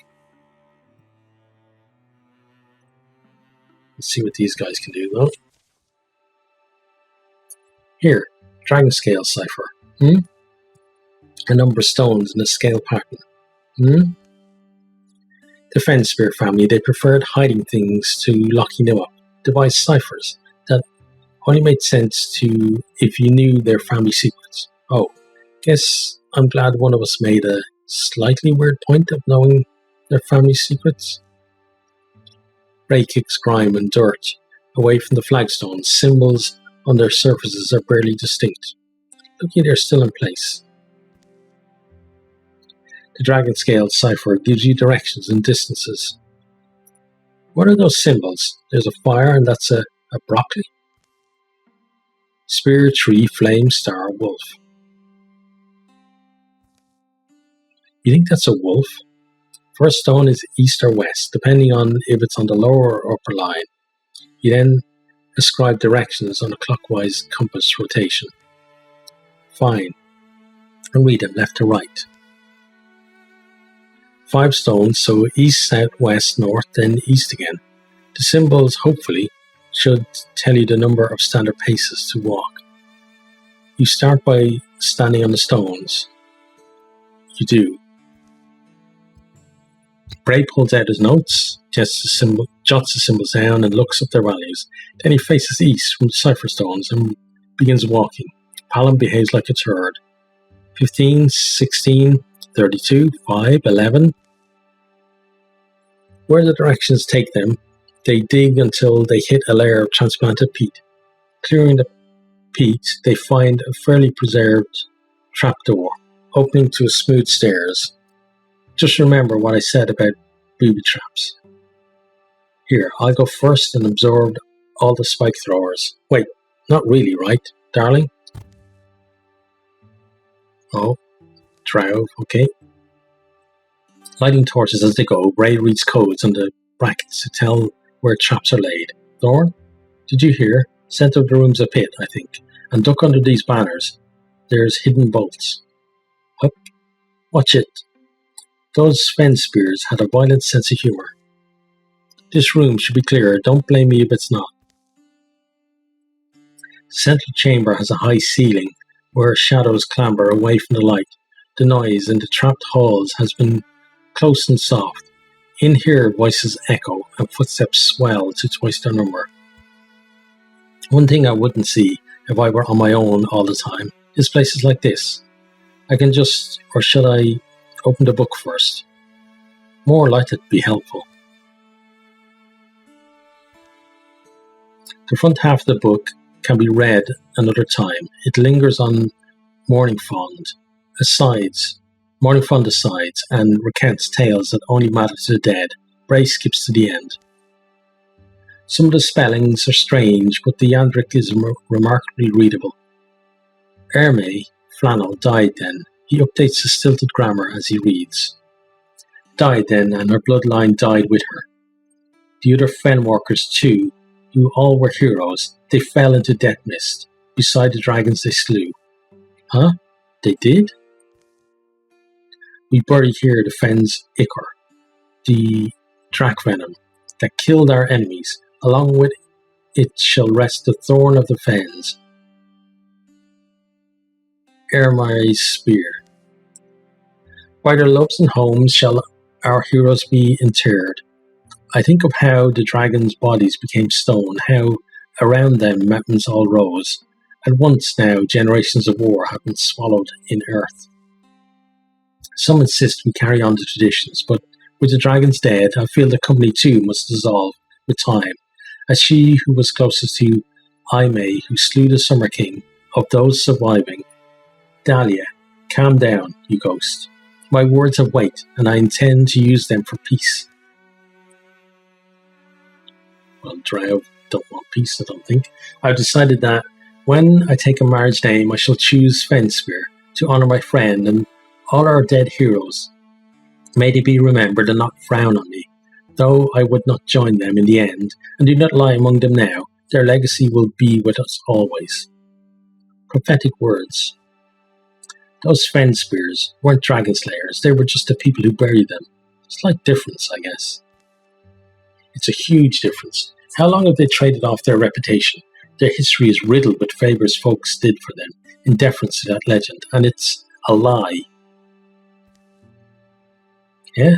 Let's see what these guys can do though. Here, dragon scale cipher. A number of stones in a scale pattern. The Fenspear family, they preferred hiding things to locking them up. Devised ciphers that only made sense to if you knew their family secrets. Oh, guess I'm glad one of us made a slightly weird point of knowing their family secrets. Ray kicks grime and dirt away from the flagstones. Symbols on their surfaces are barely distinct. Looky, they're still in place. The dragon scale cipher gives you directions and distances. What are those symbols? There's a fire, and that's a broccoli. Spear, tree, flame, star, wolf. You think that's a wolf? First stone is east or west, depending on if it's on the lower or upper line. You then ascribe directions on a clockwise compass rotation. Fine. And read them left to right. 5 stones, so east, south, west, north, then east again. The symbols, hopefully, should tell you the number of standard paces to walk. You start by standing on the stones. You do. Bray pulls out his notes, jots the symbols down and looks up their values. Then he faces east from the cipher stones and begins walking. Palom behaves like a turd. 15, 16, 32, 5, 11. Where the directions take them, they dig until they hit a layer of transplanted peat. Clearing the peat, they find a fairly preserved trapdoor, opening to a smooth stairs. Just remember what I said about booby traps. Here, I'll go first and absorb all the spike throwers. Wait, not really, right, darling? Oh, drow, okay. Lighting torches as they go, Ray reads codes on the brackets to tell where traps are laid. Thorn, did you hear? Center of the room's a pit, I think. And duck under these banners. There's hidden bolts. Huck, watch it. Those Fenspears had a violent sense of humour. This room should be clear. Don't blame me if it's not. The central chamber has a high ceiling where shadows clamber away from the light. The noise in the trapped halls has been close and soft. In here, voices echo and footsteps swell to twice their number. One thing I wouldn't see if I were on my own all the time is places like this. I can just, or should I open the book first? More likely to be helpful. The front half of the book can be read another time. It lingers on Morningfond asides, and recounts tales that only matter to the dead. Bray skips to the end. Some of the spellings are strange, but the Yandric is remarkably readable. Erme, Flannel, died then. He updates the stilted grammar as he reads. Died then, and her bloodline died with her. The other Fen workers too, who all were heroes, they fell into death mist, beside the dragons they slew. Huh? They did? We bury here the Fen's ichor, the drac venom, that killed our enemies. Along with it shall rest the thorn of the Fens, Erme's spear. By their loves and homes shall our heroes be interred. I think of how the dragons' bodies became stone, how around them mountains all rose. At once now, generations of war have been swallowed in earth. Some insist we carry on the traditions, but with the dragons dead, I feel the company too must dissolve with time. As she who was closest to Aime, who slew the Summer King, of those surviving, Dahlia, calm down, you ghost. My words have weight, and I intend to use them for peace. Well, Drow don't want peace, I don't think. I've decided that when I take a marriage name, I shall choose Fenspear to honour my friend and all our dead heroes. May they be remembered and not frown on me. Though I would not join them in the end, and do not lie among them now, their legacy will be with us always. Prophetic words. Those Fenspears weren't dragon slayers, they were just the people who buried them. Slight difference, I guess. It's a huge difference. How long have they traded off their reputation? Their history is riddled with favours folks did for them, in deference to that legend, and it's a lie. Yeah?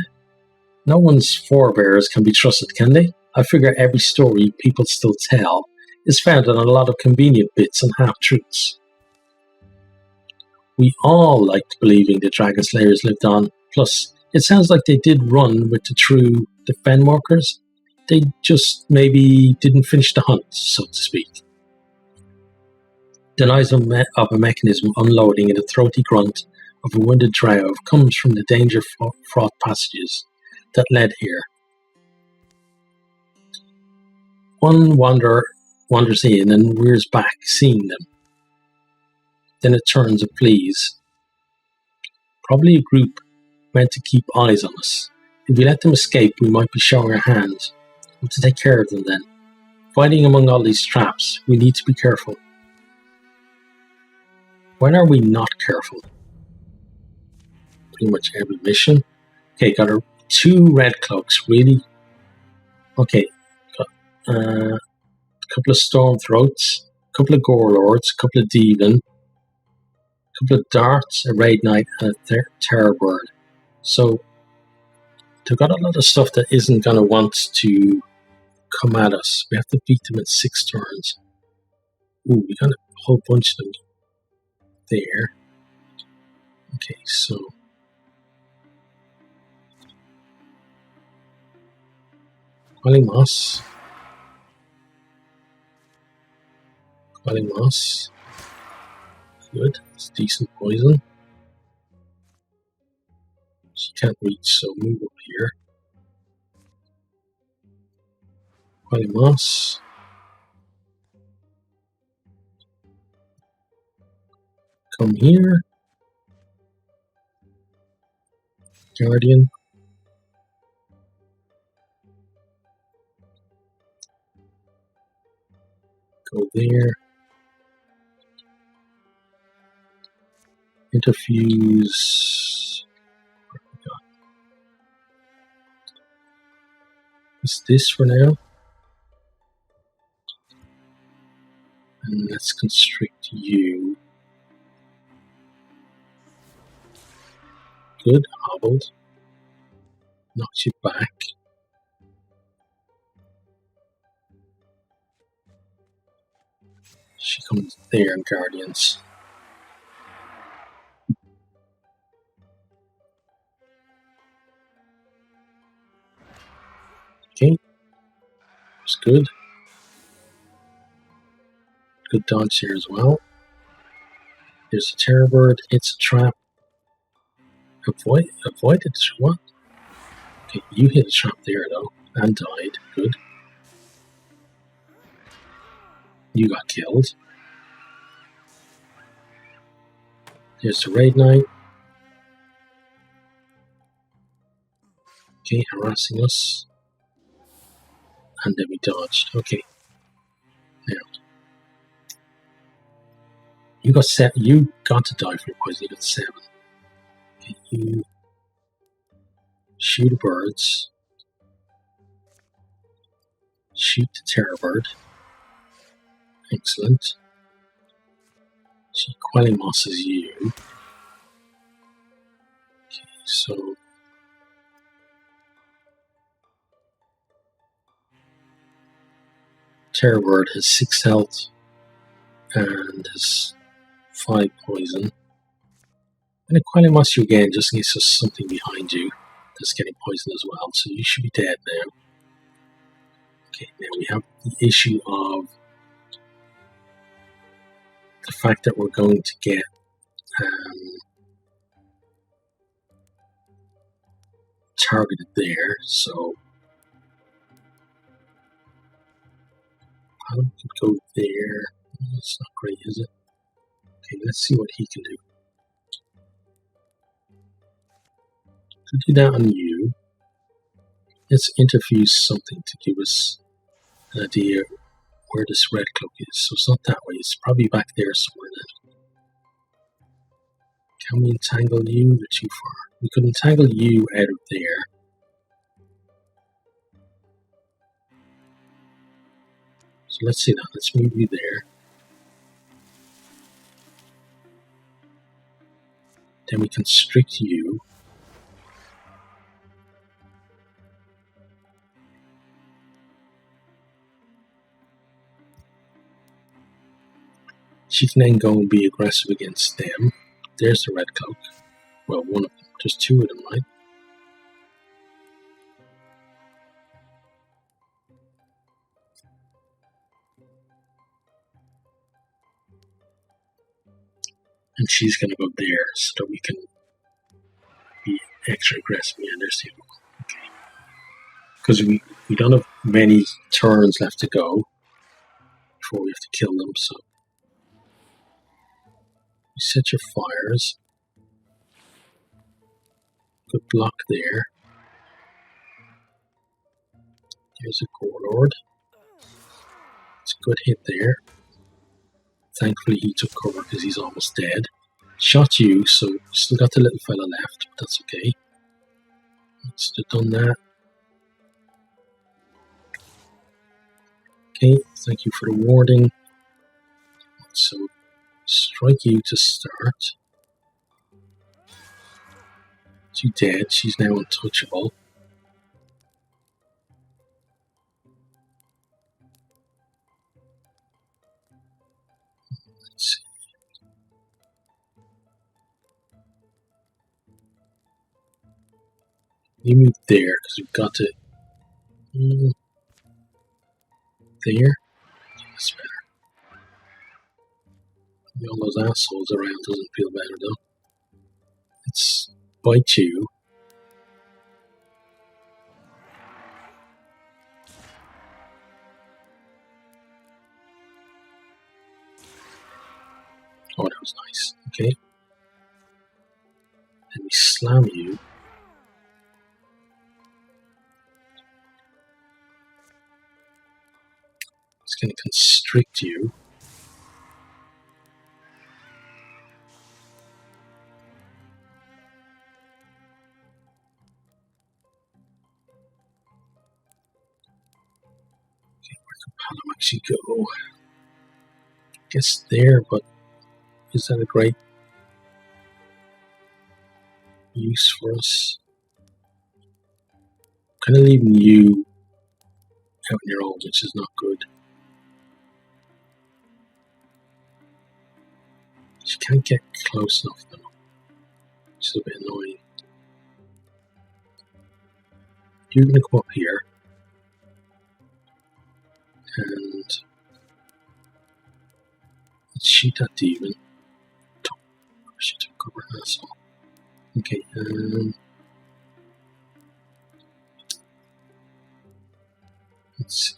No one's forebears can be trusted, can they? I figure every story people still tell is founded on a lot of convenient bits and half-truths. We all liked believing the Dragon Slayers lived on, plus it sounds like they did run with the Fenwalkers. They just maybe didn't finish the hunt, so to speak. The noise of a mechanism unloading in the throaty grunt of a wounded drow comes from the danger-fraught passages that led here. One wanders in and rears back, seeing them. Then it turns and flees. Probably a group meant to keep eyes on us. If we let them escape, we might be showing our hand. We have to take care of them then. Fighting among all these traps, we need to be careful. When are we not careful? Pretty much every mission. Okay, got our 2 red cloaks, really. Okay, got a couple of storm throats, a couple of gore lords, a couple of demon, a couple of darts, a raid knight, and a terror bird. So they've got a lot of stuff that isn't going to want to come at us. We have to beat them in 6 turns. Ooh, we got a whole bunch of them there. Okay, so Qualimas. Good, it's decent poison. She can't reach, so move up here. Qualimas. Come here. Guardian. Go there. Interfuse. Is this for now? And let's constrict you. Good, hobbled. Knocked you back. She comes there in Guardians. Okay. That's good. Good dodge here as well. There's a terror bird. It's a trap. Avoided. What? Okay, you hit a trap there though, and died. Good. You got killed. There's the raid knight. Okay, harassing us. And then we dodged. Okay. Now. You got to die for poison. You got 7. Okay, you shoot the birds. Shoot the terror bird. Excellent. She Quelimosses you. Okay, so Terror Word has 6 health and has 5 poison. I'm going to quietly moss you again just in case there's something behind you that's getting poisoned as well. So you should be dead now. Okay, now we have the issue of the fact that we're going to get targeted there. So Bardon could go there. That's not great, is it? Okay, let's see what he can do. To do that on you, let's interfuse something to give us an idea where this red cloak is. So it's not that way, it's probably back there somewhere then. Can we entangle you? You're too far. We could entangle you out of there. So let's see that. Let's move you there. Then we constrict you. She can then go and be aggressive against them. There's the red cloak. Well, one of them. There's 2 of them, right? And she's going to go there so that we can be extra aggressive. Yeah, there's the other one. Okay. Because we don't have many turns left to go before we have to kill them, so you set your fires. Good block there. There's a warlord. It's a good hit there. Thankfully he took cover because he's almost dead. Shot you, so still got the little fella left, but that's okay. Let's have done that. Okay, thank you for the warding. So strike you to start. She's dead, she's now untouchable. Let's see. You move there because we've got to there. That's better. All those assholes around doesn't feel better though. Let's bite you. Oh, that was nice. Okay. Then we slam you. It's going to constrict you. Okay, where can Bardon actually go? I guess there, but is that a great use for us? Kind of leaving you out on your own, which is not good. She can't get close enough though, which is a bit annoying. You're going to come up here and let's shoot that demon. She took cover, asshole. Okay, let's see.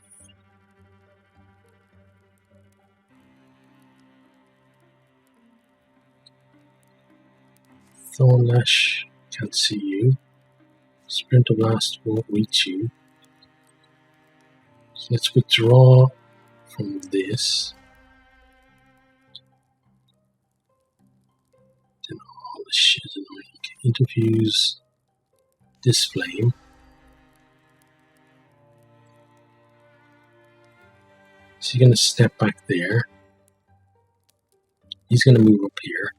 Thornlash can't see you. Splinter Blast won't reach you. So let's withdraw from this. Then all this shit is annoying. Interfuse this flame. So you're going to step back there. He's going to move up here.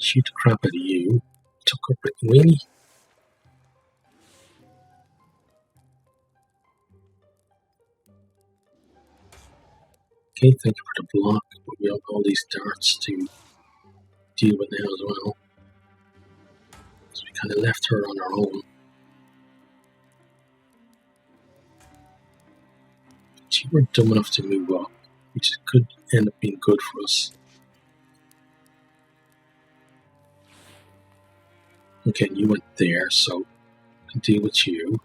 Shoot the crap out of you. Took up Rick Winnie. Okay, thank you for the block, but we have all these darts to deal with now as well. So we kind of left her on our own. She were dumb enough to move up, which could end up being good for us. Okay, you went there, so I can deal with you.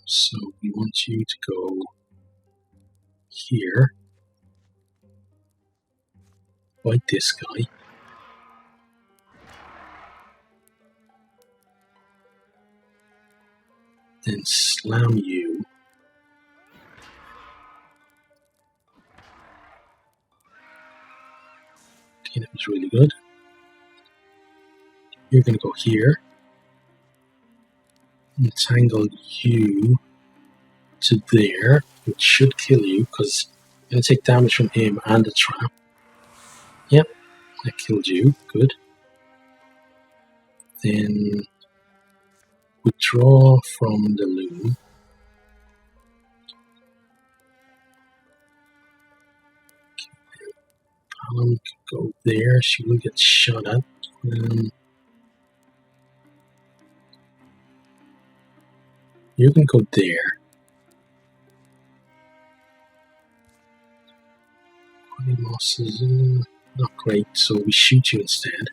So we want you to go here. Fight this guy. Then slam you. Okay, that was really good. You're going to go here. Entangle you to there, which should kill you because you're going to take damage from him and the trap. Yep, that killed you. Good. Then withdraw from the loom. Palom can go there. She will get shot at. You can go there. Moss is not great, so we shoot you instead.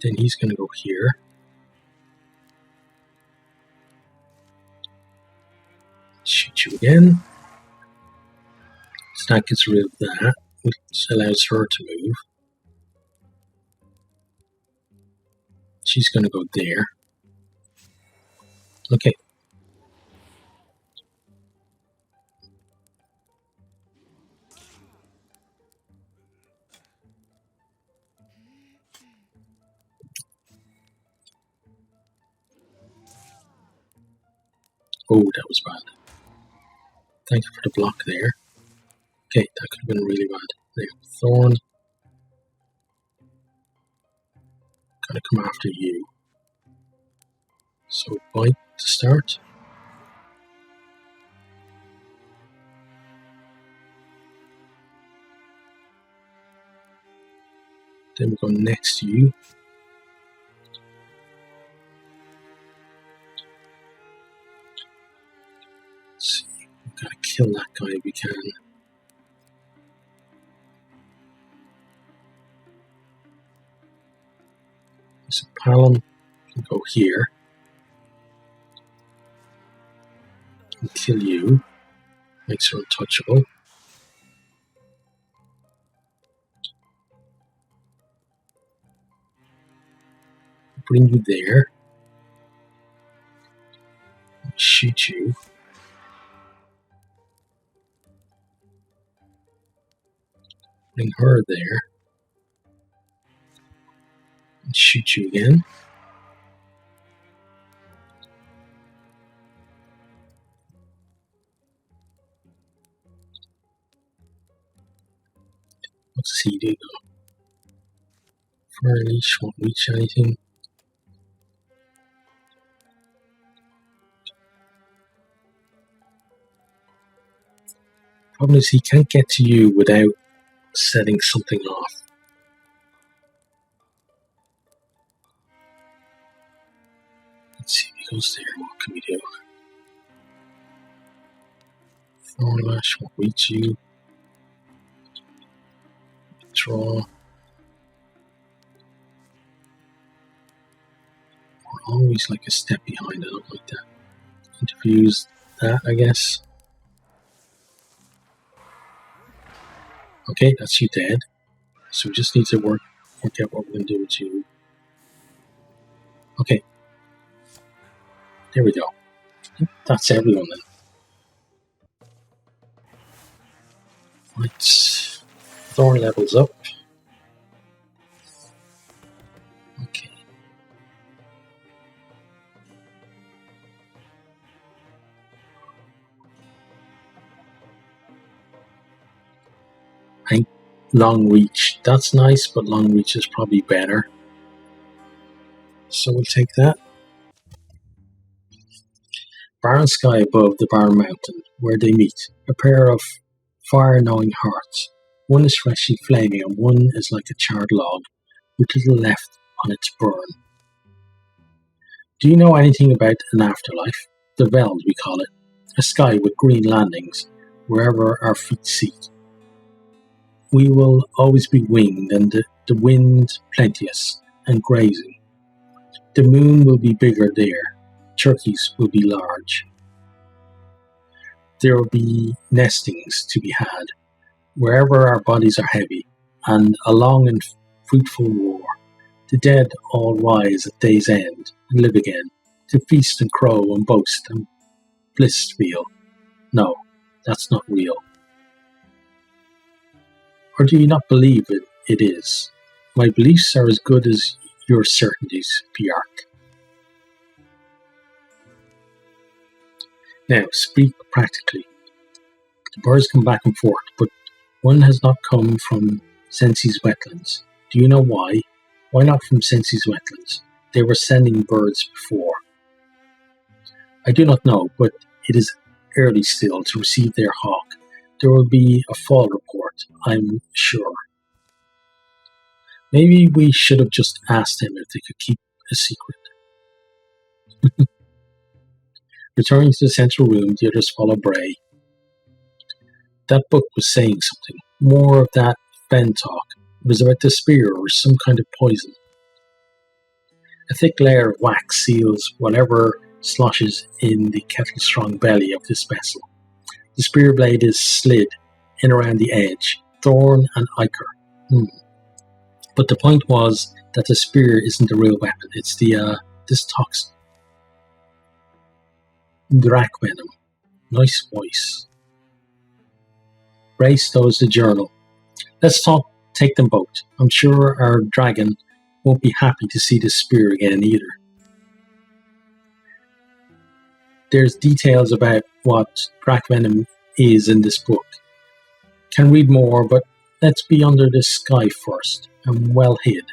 Then he's going to go here. Shoot you again. So that gets rid of that, which allows her to move. She's going to go there. Okay. Oh, that was bad. Thank you for the block there. Okay, that could have been really bad. There, Thorn. Gotta come after you. So, bite to start. Then we go next to you. Let's see, we've got to kill that guy if we can. So Palom can go here and kill you. Makes her untouchable. Bring you there. Shoot you. Bring her there. And shoot you again. What does he do though? Fire leash won't reach anything. Problem is he can't get to you without setting something off. Let's see if he goes there. What can we do? Thorn lash won't reach you. Draw. We're always like a step behind. I don't like that. Interviews that, I guess. Okay, that's you dead. So we just need to work out what we're going to do with you. Okay. There we go. That's everyone then. Right. Thorn levels up. Okay. Long reach. That's nice, but long reach is probably better. so we'll take that. Barren sky above the barren mountain, where they meet, a pair of fire-gnawing hearts. One is freshly flaming, and one is like a charred log, with little left on its burn. Do you know anything about an afterlife? The Veld, we call it. A sky with green landings, wherever our feet seek. We will always be winged, and the wind plenteous, and grazing. The moon will be bigger there. Turkeys will be large. There will be nestings to be had, wherever our bodies are heavy, and a long and fruitful war. The dead all rise at day's end, and live again, to feast and crow and boast and bliss feel. No, that's not real. Or do you not believe it is? My beliefs are as good as your certainties, Piark. Now, speak practically. The birds come back and forth, but one has not come from Sensi's wetlands. Do you know why? Why not from Sensi's wetlands? They were sending birds before. I do not know, but it is early still to receive their hawk. There will be a fall report, I'm sure. Maybe we should have just asked them if they could keep a secret. Returning to the central room, the others follow Bray. That book was saying something. More of that Fen talk. It was about the spear or some kind of poison. A thick layer of wax seals whatever sloshes in the kettle-strong belly of this vessel. The spear blade is slid in around the edge, thorn and ichor. But the point was that the spear isn't the real weapon. It's this toxin. Drac venom. Nice voice. Bray stows the journal. Let's take them both. I'm sure our dragon won't be happy to see the spear again either. There's details about what drac venom is in this book. Can read more, but let's be under the sky first, and well hid.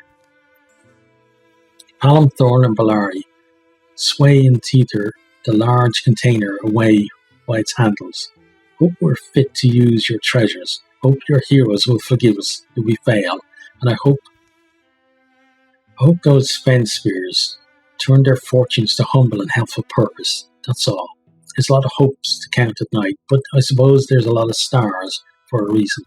Palom, Thorn and Bellari sway and teeter the large container away by its handles. Hope we're fit to use your treasures. Hope your heroes will forgive us if we fail. And I hope those Fen spears turn their fortunes to humble and helpful purpose. That's all. There's a lot of hopes to count at night, but I suppose there's a lot of stars for a reason.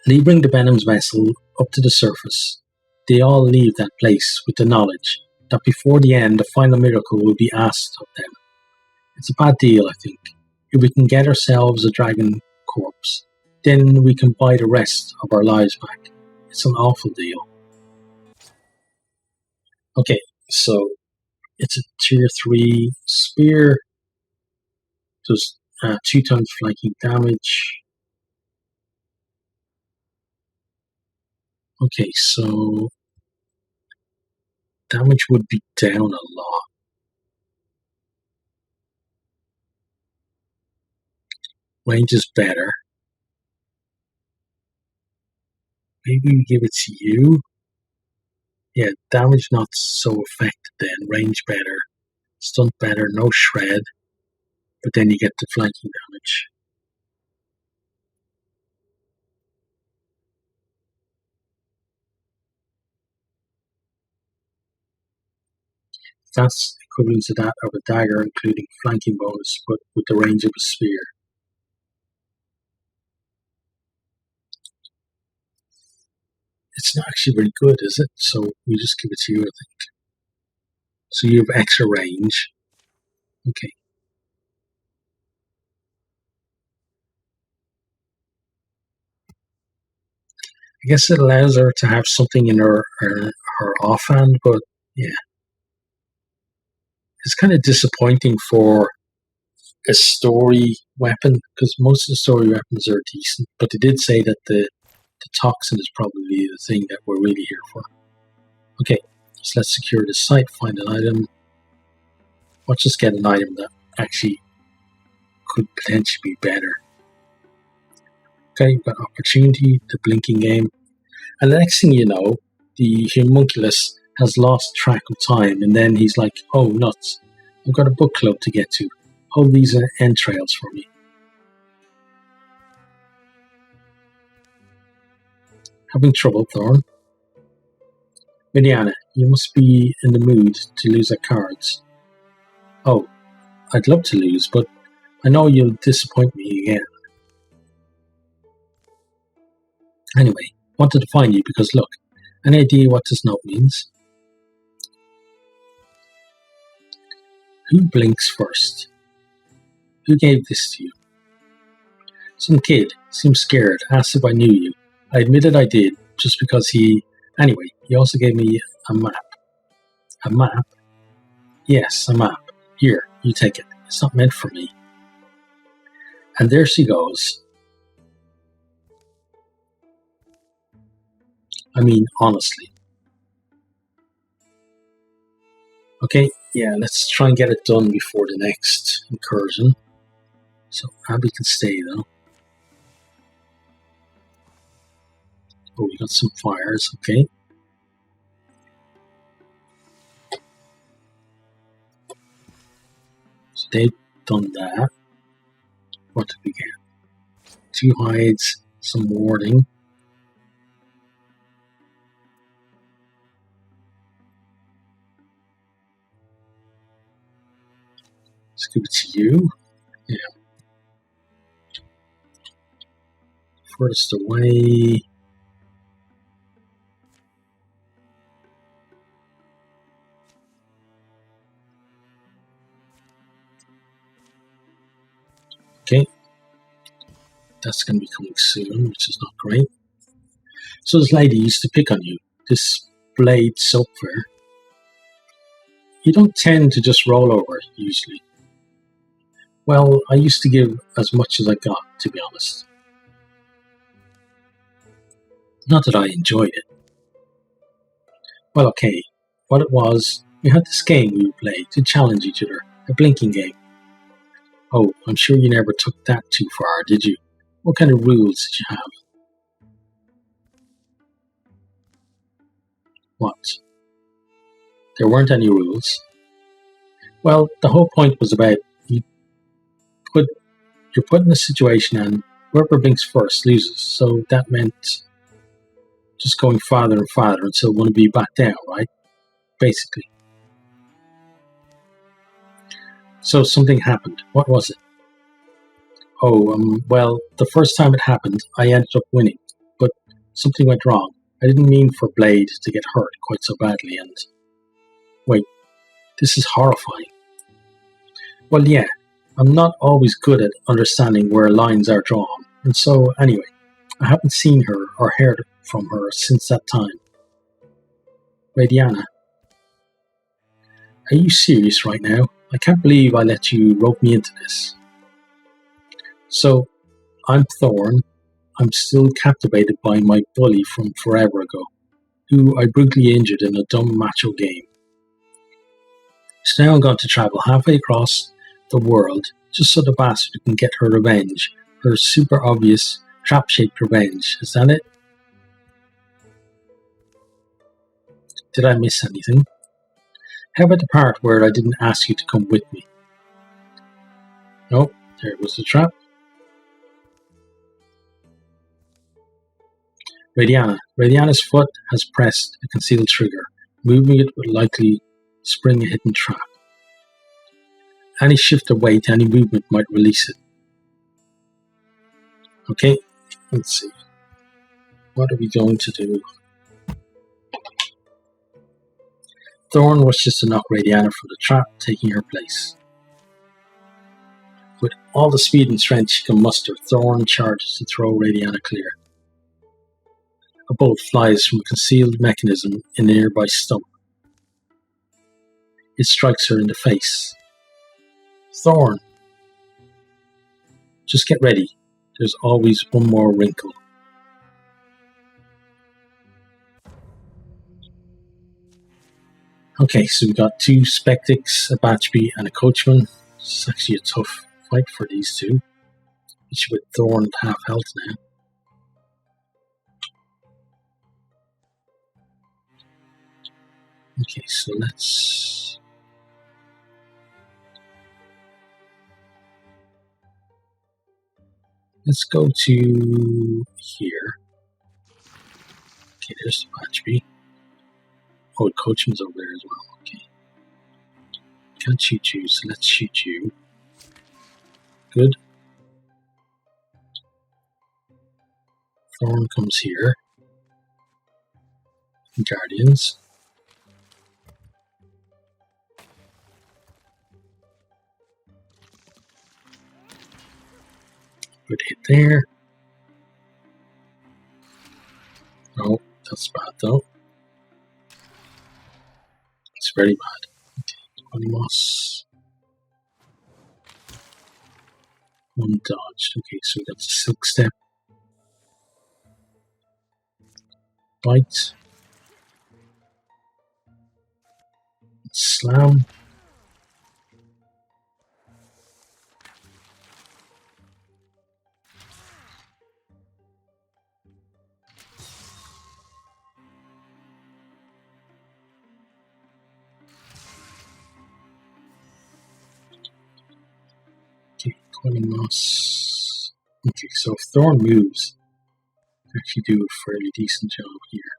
Leaving the Venom's vessel up to the surface, they all leave that place with the knowledge that before the end, the final miracle will be asked of them. It's a bad deal, I think. If we can get ourselves a dragon corpse, then we can buy the rest of our lives back. It's an awful deal. Okay, so it's a tier 3 spear. Does 2 times flanking damage. Okay, so damage would be down a lot. Range is better. Maybe we give it to you. Yeah, damage not so affected then. Range better. Stunt better. No shred. But then you get the flanking damage. That's equivalent to that of a dagger, including flanking bonus, but with the range of a spear. It's not actually very good, is it? So we just give it to you, I think. So you have extra range. Okay. I guess it allows her to have something in her offhand, but yeah. It's kind of disappointing for a story weapon, because most of the story weapons are decent, but they did say that the toxin is probably the thing that we're really here for. Okay, so let's secure this site, find an item. Let's just get an item that actually could potentially be better. Okay, you've got opportunity, the blinking game. And the next thing you know, The homunculus has lost track of time, and then he's like, oh, nuts, I've got a book club to get to. Hold these entrails for me. Having trouble, Thorn? Mediana, you must be in the mood to lose at cards. Oh, I'd love to lose, but I know you'll disappoint me again. Anyway, wanted to find you because look, any idea what this note means? Who blinks first? Who gave this to you? Some kid, seemed scared, asked if I knew you. I admitted I did, just because Anyway, he also gave me a map. A map? Yes, a map. Here, you take it. It's not meant for me. And there she goes. I mean, honestly. Okay, yeah, let's try and get it done before the next incursion. So Abby can stay, though. Oh, we got some fires, okay. So they've done that. What did we get? 2 hides, some warding. Let's give it to you. Yeah. Furthest away. Okay. That's going to be coming soon, which is not great. So this lady used to pick on you. This blade soap fair. You don't tend to just roll over, usually. Well, I used to give as much as I got, to be honest. Not that I enjoyed it. Well, okay. What it was, we had this game we would play to challenge each other. A blinking game. Oh, I'm sure you never took that too far, did you? What kind of rules did you have? What? There weren't any rules. Well, the whole point was about you're put in a situation and whoever blinks first loses. So that meant just going farther and farther until one would be back down, right? Basically. So something happened. What was it? Oh, well, the first time it happened, I ended up winning, but something went wrong. I didn't mean for Blade to get hurt quite so badly, and... Wait, this is horrifying. Well, yeah, I'm not always good at understanding where lines are drawn, and so, anyway, I haven't seen her or heard from her since that time. Radiana, are you serious right now? I can't believe I let you rope me into this. So, I'm Thorn. I'm still captivated by my bully from forever ago, who I brutally injured in a dumb macho game. So now I'm going to travel halfway across the world just so the bastard can get her revenge, her super obvious trap-shaped revenge. Is that it? Did I miss anything? How about the part where I didn't ask you to come with me? No, there was the trap. Radiana's foot has pressed a concealed trigger. Moving it would likely spring a hidden trap. Any shift of weight, any movement might release it. Okay, let's see. What are we going to do? Thorn wishes to knock Radiana from the trap, taking her place. With all the speed and strength she can muster, Thorn charges to throw Radiana clear. A bolt flies from a concealed mechanism in a nearby stump. It strikes her in the face. Thorn! Just get ready. There's always one more wrinkle. Okay, so we got 2 Spectics, a Batchby, and a Coachman. It's actually a tough fight for these 2. Each with Thorn at half health now. Okay, so let's go to here. Okay, there's the Patchby. Oh, Coachman's over there as well. Okay. Can't shoot you, so let's shoot you. Good. Thorn comes here. Guardians. Good hit there. No, that's bad though. It's very bad. Okay, 20 moss. One dodged. Okay, so we got the silk step. Bite. Slam. Okay, 20 moss. Okay, so if Thorn moves, I actually do a fairly decent job here.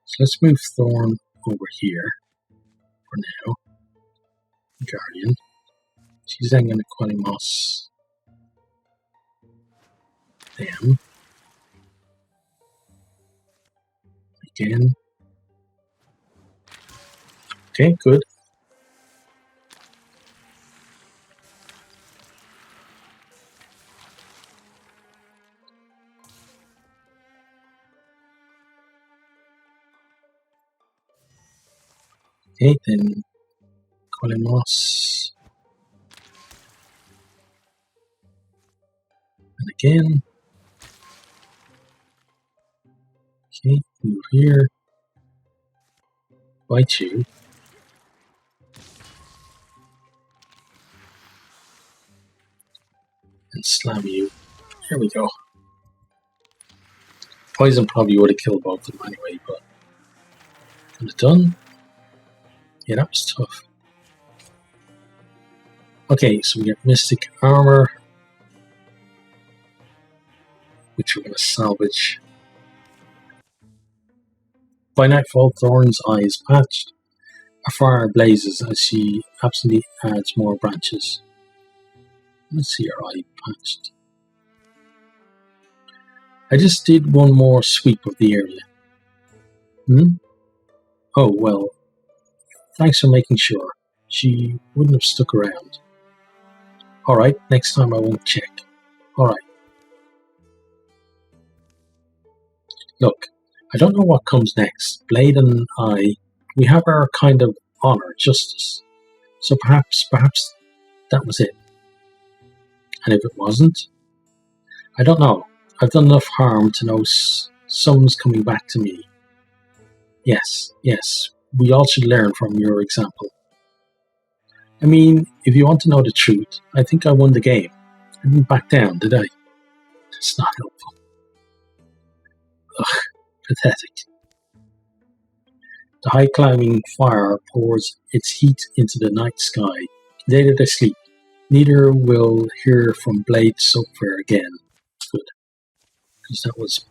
So let's move Thorn over here for now. Guardian. She's then going to Qualimos them. Again. Okay, good. Okay, then Qualimos. And again. Okay, move here. Bite you. And slam you. There we go. Poison probably would have killed both of them anyway, but got it done. Yeah, that was tough. Okay, so we get Mystic Armor, which we're going to salvage. By nightfall, Thorn's eye is patched. A fire blazes as she absently adds more branches. Let's see her eye patched. I just did one more sweep of the area. Oh, well, thanks for making sure. She wouldn't have stuck around. Alright, next time I won't check. Alright. Look, I don't know what comes next. Blade and I, we have our kind of honor, justice. So perhaps that was it. And if it wasn't? I don't know. I've done enough harm to know some's coming back to me. Yes, we all should learn from your example. I mean, if you want to know the truth, I think I won the game. I didn't back down, did I? It's not helpful. Ugh, pathetic. The high-climbing fire pours its heat into the night sky. Later they sleep. Neither will hear from Blade Soapfair again. Good. Because that was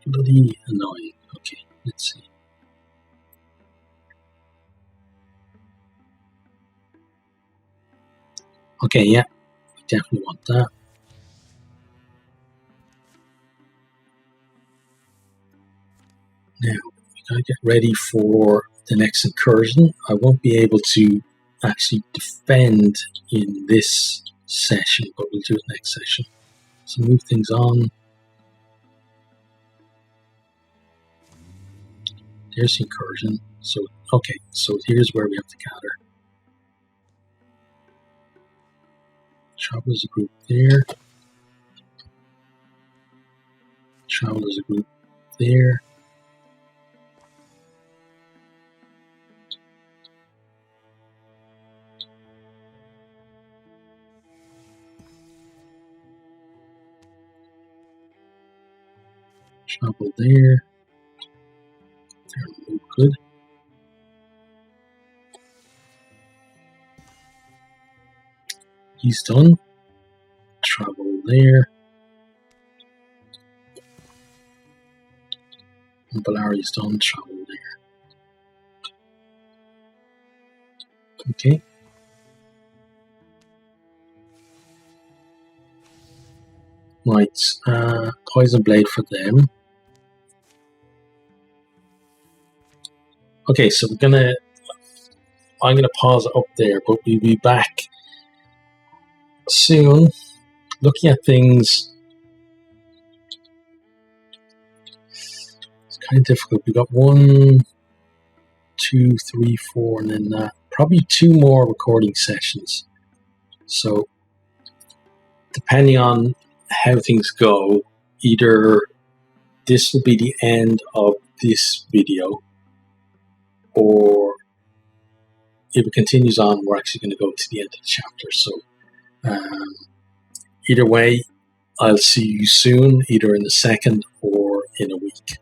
bloody annoying. Okay, let's see. Okay, yeah, we definitely want that. Now, we gotta get ready for the next incursion. I won't be able to actually defend in this session, but we'll do it next session. So move things on. There's the incursion. So, okay, so here's where we have to gather. Travel as a group there. Travel as a group there. Travel there. he's done. Travel there. And Valari's done. Travel there. Okay. Right. Poison Blade for them. Okay, so I'm gonna pause it up there, but we'll be back soon, looking at things. It's kind of difficult. We got 1, 2, 3, 4, and then probably 2 more recording sessions. So, depending on how things go, either this will be the end of this video, or if it continues on, we're actually going to go to the end of the chapter. So, either way, I'll see you soon, either in a second or in a week.